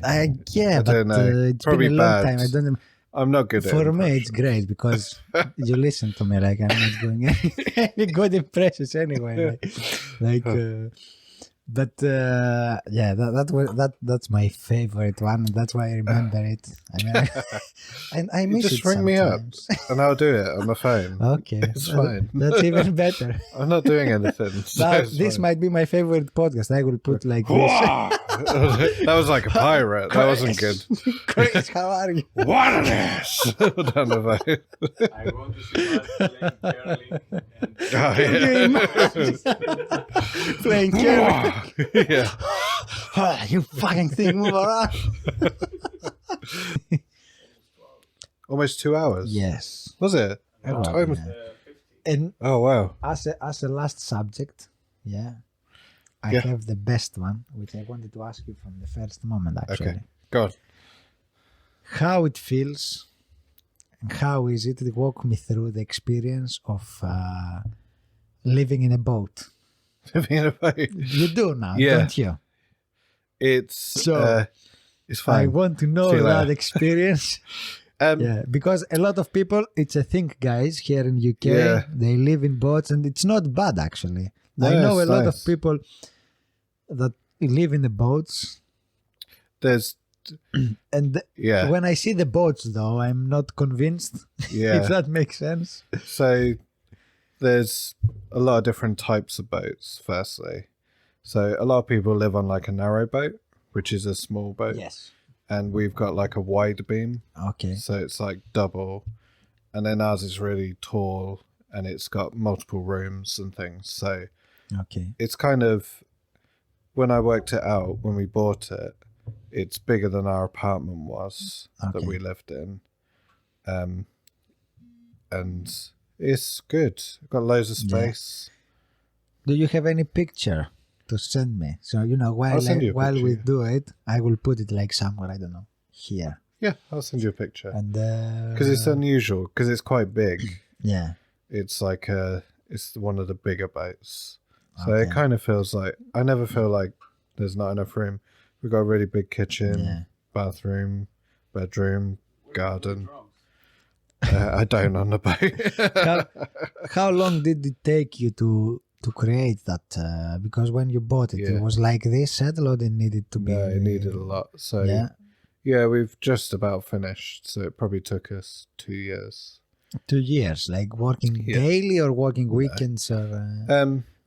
yeah, but don't know. it's Probably been a long bad. time. I don't. I'm not good at For me, impressions. it's great because you listen to me like I'm not doing any good impressions anyway. But yeah, that's my favorite one. And that's why I remember it. I mean, and I miss Just it ring me up sometimes. and I'll do it on the phone. Okay, It's fine. That's even better. I'm not doing anything. so Now, it's this fine. might be my favorite podcast. I will put like this. That was like a pirate. That wasn't good. Chris, how are you? What it is? Down the phone. I want to see Mark playing curling. Oh, Can you yeah. imagine playing curling? Yeah. You fucking thing, move around. Almost 2 hours. Yes. Was it? Oh, Time was- yeah. And Oh wow. as a last subject, yeah, I Yeah. have the best one, which I wanted to ask you from the first moment, actually. Okay. Go on. How it feels, and how is it? Walk me through the experience of living in a boat. Living in a boat. You do now, Yeah. don't you? It's So, it's I fine. want to know See you that later. experience. Um, Yeah, because a lot of people, it's a thing, guys, here in UK, Yeah. they live in boats and it's not bad, actually. I No, know a it's lot nice. of people that live in the boats, There's and yeah when I see the boats, though, I'm not convinced, if yeah. that makes sense. So there's a lot of different types of boats. Firstly, so a lot of people live on like a narrow boat, which is a small boat. Yes. And we've got like a wide beam, Okay. so it's like double, and then ours is really tall and it's got multiple rooms and things. So Okay. it's kind of, when I worked it out when we bought it, it's bigger than our apartment was that Okay. we lived in, and it's good. Got loads of Yeah. space. Do you have any picture to send me? So, I'll send you a while we picture. do it, I will put it like somewhere, I don't know, here. Yeah, I'll send you a picture And because it's unusual because it's quite big. yeah. It's like it's one of the bigger boats, so Okay. it kind of feels like I never feel like there's not enough room. We've got a really big kitchen, Yeah. bathroom, bedroom, garden. I don't on the boat. How long did it take you to create that? Because when you bought it, Yeah. it was like this settle, or it needed to be. No, it needed a lot. So Yeah, yeah, we've just about finished. So it probably took us 2 years. 2 years, like working Yeah. daily or working weekends or.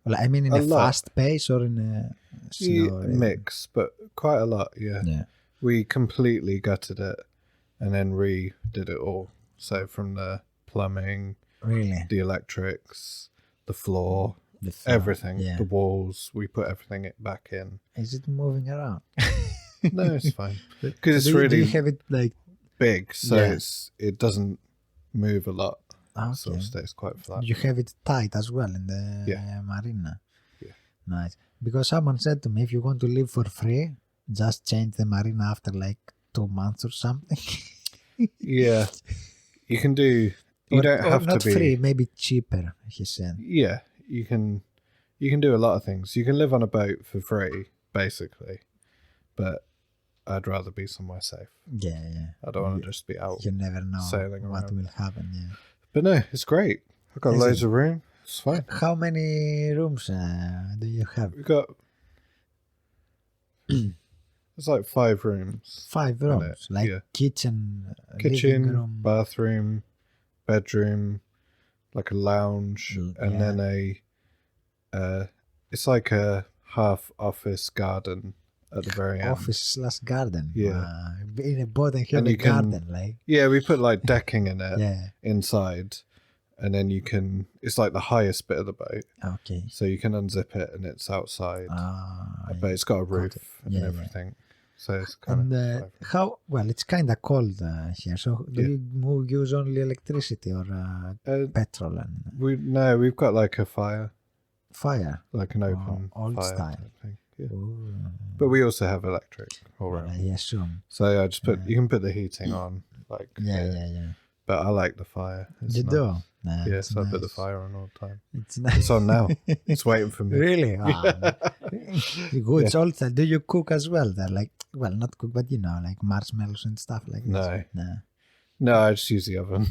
Well, I mean, in A a lot. fast pace or in a slow rhythm? Mix, but quite a lot, yeah. Yeah. We completely gutted it and then redid it all. So from the plumbing, Really? the electrics, the floor, The floor, everything, yeah. the walls, we put everything back in. Is it moving around? No, it's fine. Because it's do really you have it like... big, so Yeah. it doesn't move a lot. Okay. So it stays quite flat. You have it tight as well in the marina. Yeah. Nice. Because someone said to me, if you want to live for free, just change the marina after like 2 months or something. Yeah. You can do... You don't have not to be... free, maybe cheaper, he said. Yeah, you can do a lot of things. You can live on a boat for free, basically. But I'd rather be somewhere safe. Yeah. I don't want to just be out. You never know sailing what around. will happen, yeah. But no, it's great. I've got Is loads it? of room. It's fine. How many rooms do you have? We've got... It's like 5 rooms. 5 rooms, like yeah. kitchen, living Kitchen, room. bathroom, bedroom, like a lounge, and then it's like a half office garden at the very end. Office/garden. Yeah. In a boat and have And a you can- garden, like. Yeah, we put like decking in it Yeah. inside, and then you can... It's like the highest bit of the boat, Okay. so you can unzip it and it's outside. But it's got a roof and Yeah, yeah. everything. So it's kind And of... how? Well, it's kind of cold here. So do you use only electricity or petrol and we've got like a fire, fire? like an open old fire style. type thing. Yeah. Ooh. But we also have electric all Well, around. I assume. So I just put... You can put the heating on, like... Yeah. But I like the fire. It's You nice. do? Nah, Yeah, it's so I put the nice. fire on all the time. It's nice. It's on now. It's waiting for me. Really? Good. It's all time. Do you cook as well there? Like, well, not cook, but like marshmallows and stuff like that. No. No, I just use the oven.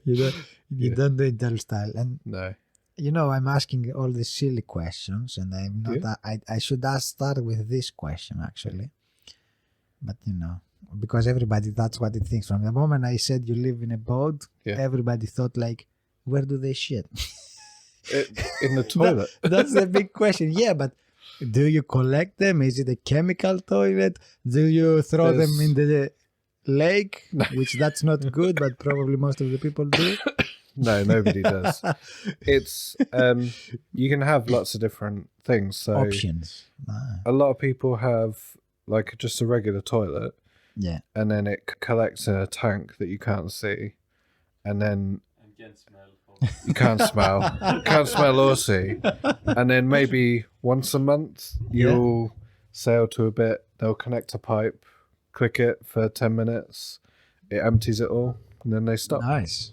You don't do Ital style. And No. I'm asking all these silly questions, and I'm not. I should start with this question actually, but because everybody, that's what it thinks. From the moment I said you live in a boat, everybody thought like, where do they shit? In the toilet. That's the big question. Yeah, but do you collect them? Is it a chemical toilet? Do you throw them in the lake? Which that's not good, but probably most of the people do. No, nobody does. It's you can have lots of different things. So Options. a lot of people have like just a regular toilet. Yeah. And then it collects in a tank that you can't see, and then And can't smell. you can't smell or see, and then maybe once a month you'll sail to a bit. They'll connect a pipe, click it for 10 minutes, it empties it all, and then they stop. Nice.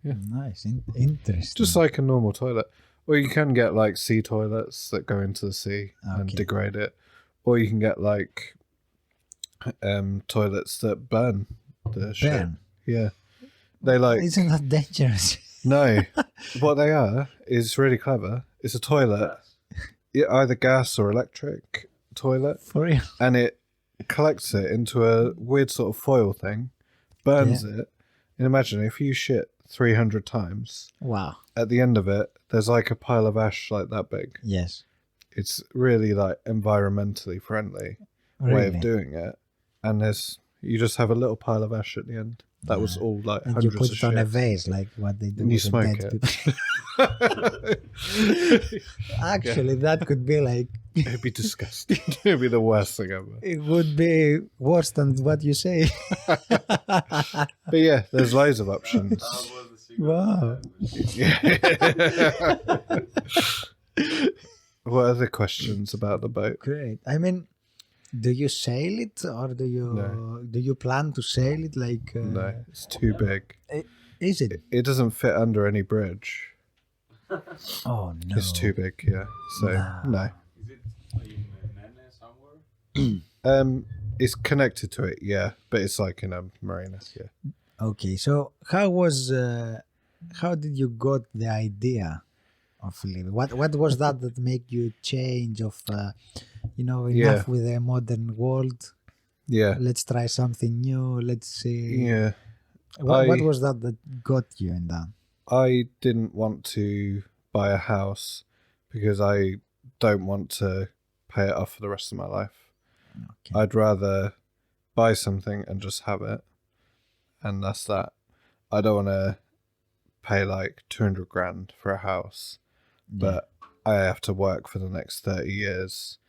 Yeah. Nice. Interesting. Just like a normal toilet. Or you can get like sea toilets that go into the sea and degrade it, or you can get like toilets that burn the shit. Yeah, they like... Isn't that dangerous? No, what they are is really clever. It's a toilet, either gas or electric toilet, For real? and it collects it into a weird sort of foil thing, burns it, and imagine if you shit 300 times, Wow. at the end of it, there's like a pile of ash like that big. Yes. It's really like environmentally friendly way of doing it, and you just have a little pile of ash at the end. That was all like And you hundreds put of it on a shits. vase, like what they do And you with the smoke dead it. people. Actually, that could be like... It'd be disgusting. It'd be the worst thing ever. It would be worse than what you say. But yeah, there's loads of options. That was the secret. Wow. What other questions about the boat? Great. I mean, do you sail it, or do you plan to sail it? Like No, it's too big. Is it? It doesn't fit under any bridge. Oh no. It's too big, yeah. So no. Is it in Nene somewhere? It's connected to it, yeah, but it's like in a marina, yeah. Okay, so how did you got the idea of living? What was that made you change of enough with the modern world? Yeah. Let's try something new. Let's see. Yeah. What was that got you in that? I didn't want to buy a house because I don't want to pay it off for the rest of my life. Okay. I'd rather buy something and just have it, and that's that. I don't want to pay like 200 grand for a house, but I have to work for the next 30 years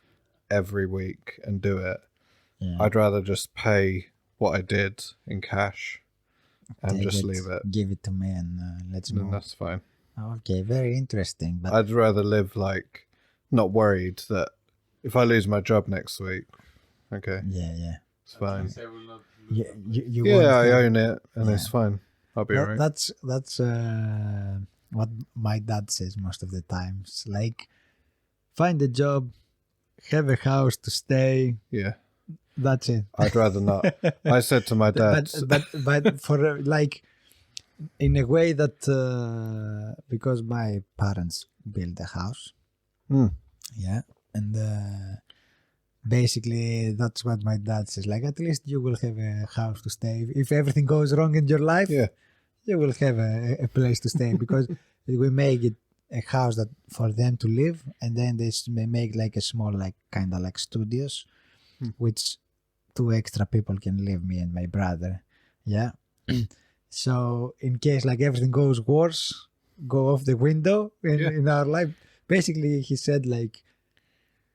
every week and do it. Yeah. I'd rather just pay what I did in cash and Take just it, leave it. Give it to me and let's Then move. that's fine. Okay, very interesting. But I'd rather live like not worried that if I lose my job next week, okay, yeah. it's fine. I will not lose You Yeah, won't I have- own it and it's fine. I'll be alright. That's what my dad says most of the times. Like, find a job, have a house to stay. Yeah, That's it. I'd rather not. I said to my dad, But for like in a way that because my parents built a house, yeah, and basically that's what my dad says. Like, at least you will have a house to stay. If everything goes wrong in your life, yeah, you will have a place to stay because we make it a house that for them to live, and then they make like a small like kind of like studios, which 2 extra people can live, me and my brother. Yeah. So in case like everything goes worse, go off the window in our life. Basically, he said like,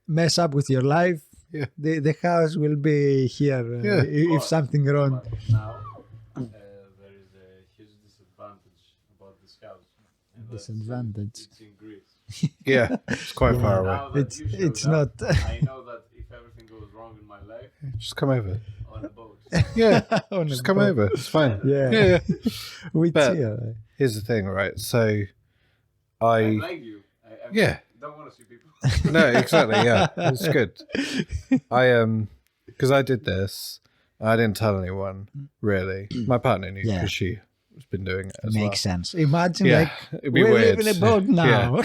mess up with your life. Yeah. The house will be here if something wrong. But now there is a huge disadvantage about this house. And that's, Disadvantage. It's in Greece. yeah. It's quite far away. Now that you showed It's up, not. I know that if everything goes wrong in my life, Just come over. on a boat. Yeah, On a just come boat. over. It's fine. Yeah. We But- chill. Here's the thing, right? So, I I like you. I yeah. don't want to see people. No, exactly. Yeah, it's good. Because I did this, I didn't tell anyone really. My partner knew Yeah. because she has been doing it as Makes sense. Imagine well. like Yeah, it'd be we're weird. living a boat now.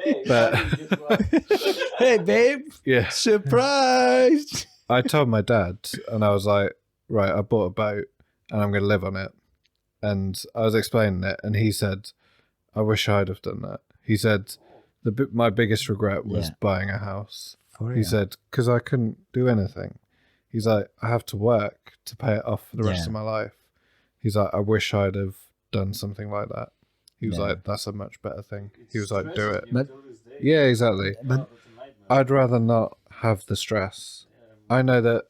Hey, But- buddy, guess what? Hey babe, Yeah, surprise! I told my dad, and I was like, right, I bought a boat, and I'm going to live on it. And I was explaining it, and he said, I wish I'd have done that. He said, my biggest regret was Yeah. buying a house. For He real. said, because I couldn't do anything. He's like, I have to work to pay it off for the rest Yeah. of my life. He's like, I wish I'd have done something like that. He was Yeah. like, that's a much better thing. It's He was like, do stressing it. you But- till this day. Yeah, exactly. But That's a nightmare. I'd rather not have the stress. I know that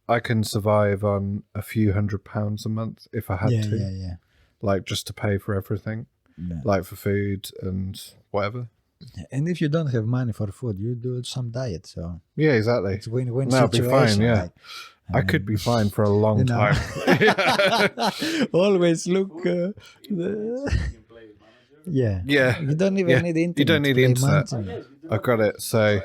I can survive on a few £100s a month if I had to, yeah. like just to pay for everything, Yeah. like for food and whatever. And if you don't have money for food, you do some diet. So Yeah, exactly. it's win-win That'll be situation. fine, yeah. like, I could be fine for a long you know. time. Always look. You can play manager. Yeah. Yeah. You don't even Yeah. need internet. You don't to need play internet. Mansion. Yes, you do I've got it. So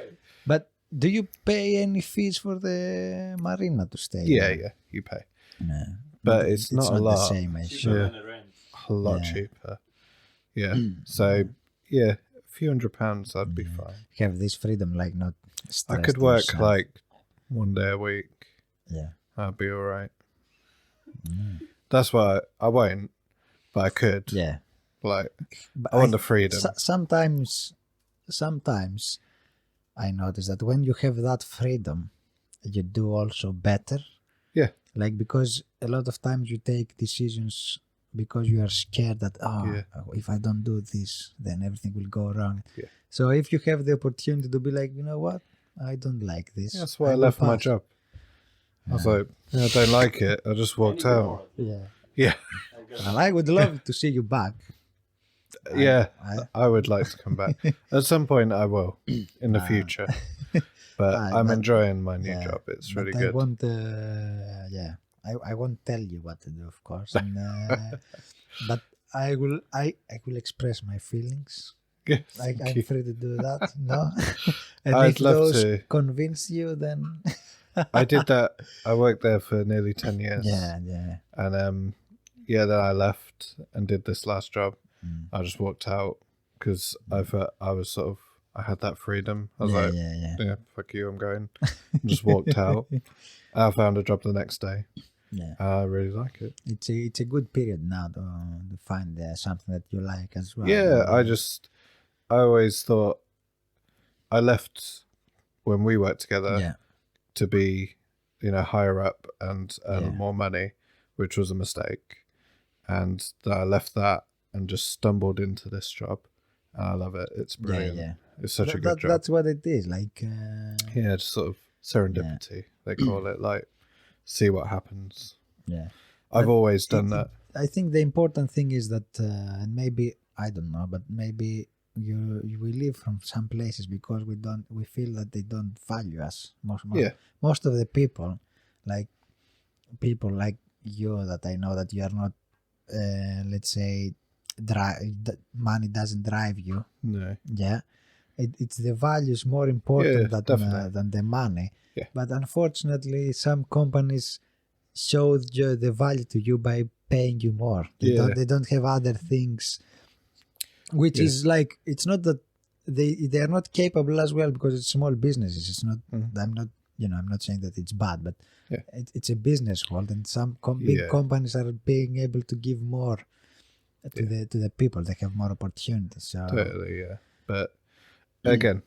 But do you pay any fees for the marina to stay? yeah, there? yeah, you pay. No. But it's not a lot. the same as cheaper Yeah. than a rent. A lot Yeah. cheaper. Yeah. So yeah, a few £100s, I'd be fine. have this freedom, like not. I could work like 1 day a week. Yeah. I'd be all right. That's why I won't, but I could. Yeah. Like, But I want the freedom. Sometimes I notice that when you have that freedom, you do also better. Yeah. Like, because a lot of times you take decisions because you are scared that, if I don't do this, then everything will go wrong. Yeah. So if you have the opportunity to be like, you know what, I don't like this. That's why I will left my pass. job. I was like, I don't like it. I just walked Any out. more? Yeah. Yeah. I guess. Well, I would love to see you back. Yeah. I- I would like to come back. At some point, I will in the future. But I'm but- enjoying my new Yeah, job. It's but really I good. won't, I won't tell you what to do, of course. And, but I will express my feelings. Yes, I'm thank you. free to do that, no? And I'd if love those to. convince you, then I did that. I worked there for nearly 10 years. yeah. And then I left and did this last job. I just walked out because I felt I was sort of, I had that freedom. I was like, yeah, fuck you, I'm going. Just walked out. I found a job the next day. Yeah. I really like it. It's a good period now to find something that you like as well. Yeah, I always thought I left when we worked together to be, higher up and earn more money, which was a mistake. And I left that and just stumbled into this job. And I love it. It's brilliant. It's such a good job. That's what it is. Like, just sort of serendipity, they call it. Like, see what happens. Yeah. I've always done that. I think the important thing is that, and maybe, I don't know, but maybe we live from some places because we feel that they don't value us. Most of the people like you that I know that you are not, let's say, money doesn't drive you. No. Yeah. It's the values more important than the money. Yeah. But unfortunately, some companies show the value to you by paying you more. They don't have other things, which is like, it's not that they are not capable as well, because it's small businesses. It's not. I'm not saying that it's bad, but it's a business world, and some big companies are being able to give more to the people. They have more opportunities. So. Totally, yeah. But again,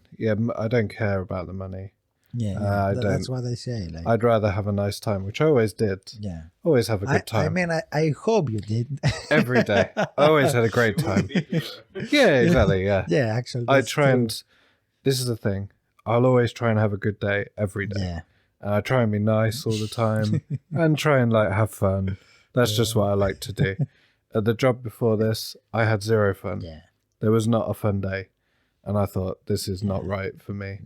I don't care about the money. That's what I say. Like, I'd rather have a nice time, which I always did. Yeah, always have a good time. I mean, I hope you did. Every day, I always had a great time. Yeah, exactly. Yeah, yeah. Actually, I try and. This is the thing. I'll always try and have a good day every day. Yeah, and I try and be nice all the time, and try and like have fun. That's just what I like to do. At the job before this, I had zero fun. Yeah, there was not a fun day, and I thought this is not right for me.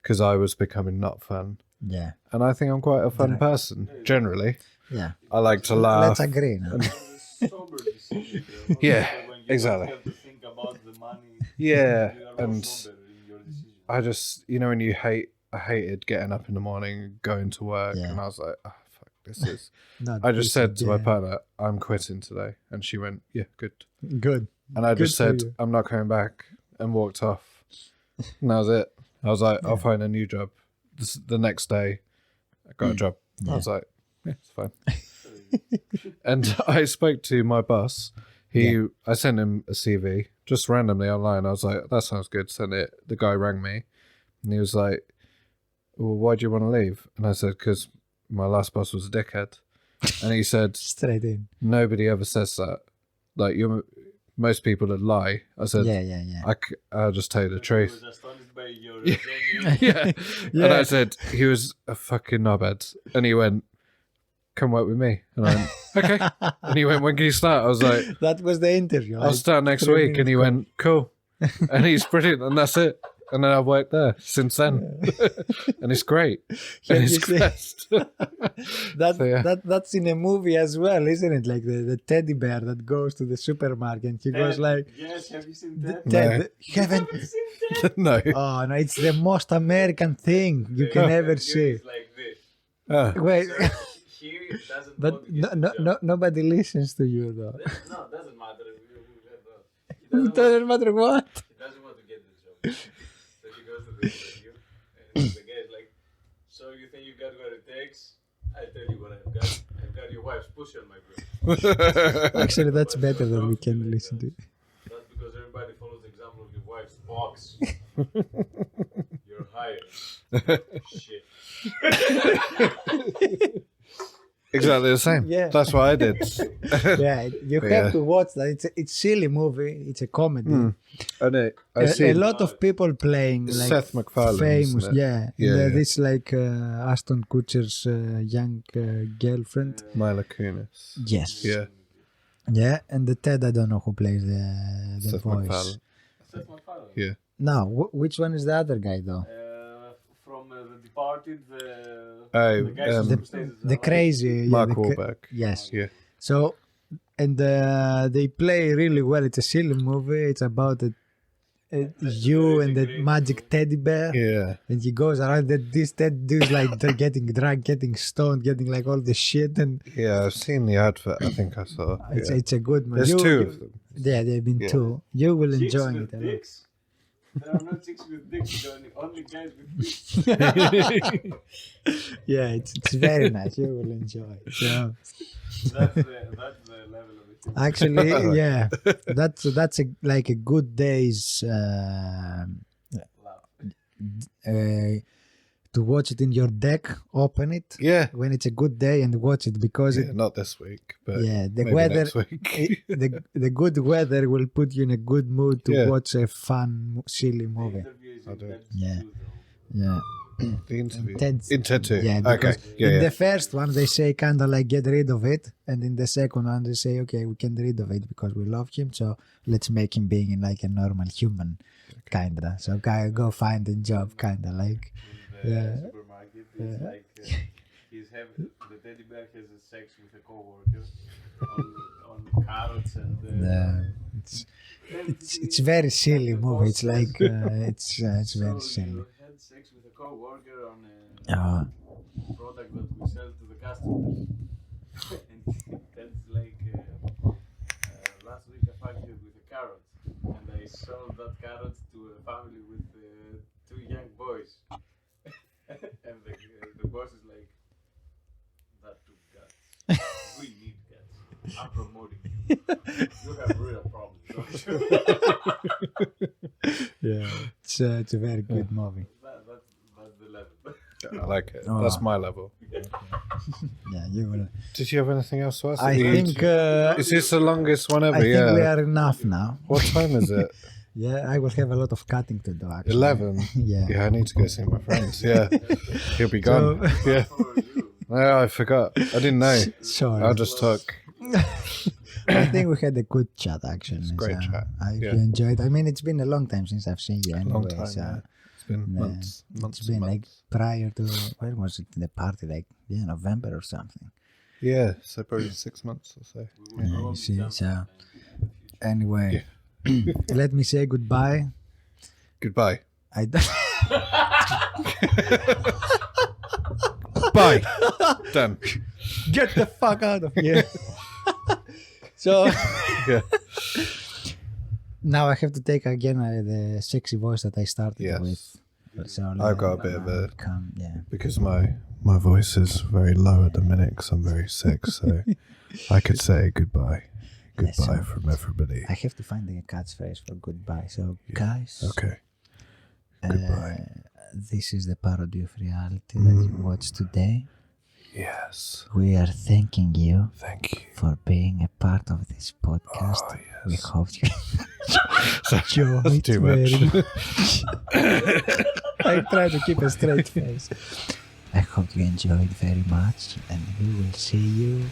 Because I was becoming not fun. Yeah. And I think I'm quite a fun person, generally. Yeah. I like to laugh. Let's agree now. Yeah, exactly. Have to think about the money. Yeah, and I just, when I hated getting up in the morning, going to work, and I was like, oh, fuck, this is... I just said to my partner, I'm quitting today. And she went, yeah, good. Good. And I just said, I'm not coming back, and walked off. And that was it. I was like, I'll find a new job. The next day, I got a job. I was like, yeah, it's fine. And I spoke to my boss. I sent him a CV just randomly online. I was like, that sounds good. Send it. The guy rang me, and he was like, well, why do you want to leave? And I said, because my last boss was a dickhead. And he said, straight in. Nobody ever says that. Like, most people that lie. I said, I'll just tell you the truth. I was astonished by your yeah. And I said, he was a fucking knobhead. And he went, come work with me. And I went, okay. And he went, when can you start? I was like, that was the interview. I'll start next week. And he went, cool. And he's brilliant. And that's it. And then I've worked there since then. And it's great. And it's best. That's in a movie as well, isn't it? Like the teddy bear that goes to the supermarket and he goes like... Yes, have you seen that? No. You haven't... No. Oh, no, it's the most American thing you can ever see. It's like this. Wait. Here it doesn't But nobody listens to you though. No, it doesn't matter. It doesn't matter what. He doesn't want to get the job. So he goes to the interview and the guy is like, so you think you got what it takes? I'll tell you what I've got. I've got your wife's pussy on my group. Actually, that's better than we can listen to. That's because everybody follows the example of your wife's box. You're hired. Shit. Exactly the same. Yeah. That's what I did. Yeah, you have to watch that. It's silly movie. It's a comedy. And I see a lot of people playing like Seth MacFarlane, famous. isn't it? This like Aston Kutcher's young girlfriend. Mila Kunis. Yes. Yeah. Yeah, and the Ted, I don't know who plays the Seth voice. MacFarlane. Seth MacFarlane. Yeah. Now, which one is the other guy though? From The Departed, the guy the- who stays The crazy Mark the Wahlberg. Yes. Yeah. So, and they play really well. It's a silly movie. It's about you and the magic teddy bear. Yeah. And he goes around that this dude's like they're getting drunk, getting stoned, getting like all the shit, and Yeah, I've seen the advert. I think I saw. it's, Yeah. it's a good movie. There's two of them. Yeah, they've been Yeah. two. You will Chicks enjoy with it a lot. dicks. There are no chicks with dicks, only guys with dicks. Yeah, it's very nice. You will enjoy it. So, That's the level of the Actually, yeah, that's like a good day's to watch it in your deck. Open it, Yeah. when it's a good day, and watch it because Yeah, not this week, but the maybe weather, next week. the good weather will put you in a good mood to Yeah. watch a fun, silly movie. I'll do it. Yeah, yeah. The interview. Intense. In tattoo. Yeah, Okay. because Yeah, in yeah. the first one they say kind of like get rid of it, and in the second one they say okay, we can get rid of it because we love him, so let's make him being like a normal human, kinda. So go find a job, kinda like. In the Yeah. supermarket, it's like the teddy bear has a sex with a coworker on carrots and. It's very silly movie. It's like it's very So silly. you had sex with a co-worker on a product that we sell to the customers. And that's like last week I fucked you with a carrot, and I sold that carrot to a family with 2 young boys. And the boss is like, that took guts. We need guts. I'm promoting you. You have real problems, don't you? Yeah, it's a very good movie. That's the level. I like it. Oh. That's my level. Yeah, you will. Did you have anything else to ask? I think Is this the longest one ever? I think Yeah. we are enough now. What time is it? Yeah, I will have a lot of cutting to do. Actually. 11. Yeah. Yeah, I need to go see my friends. Yeah. He'll be gone. Yeah. No, I forgot. I didn't know. Sorry. I just took. I think we had a good chat actually. It's a great chat. I Yeah. enjoyed. I mean, it's been a long time since I've seen you. Anyway, Long time. so, Yeah. It's been yeah, months. Months it's and been like months. prior to where was it? The party, like November or something. Yeah, so probably 6 months or so. Yeah, you see. So anyway, let me say goodbye. Goodbye. I don't. Bye. Done. Get the fuck out of here. So Yeah. now I have to take again the sexy voice that I started Yes. with. So I've got a bit of a- yeah. Because my voice is very low at the minute because I'm very sick, so I could say goodbye. Goodbye so- from everybody. I have to find a catchphrase for goodbye. So guys, Okay. Goodbye. This is the parody of reality that you watched today. Yes. We are thanking you Thank you. for being a part of this podcast. Oh, We yes. hope you enjoy That's it too very much. much. I try to keep a straight face. I hope you enjoyed very much, and we will see you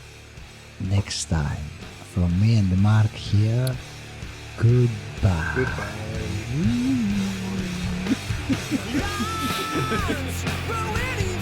next time. From me and Mark here, goodbye. Goodbye. But when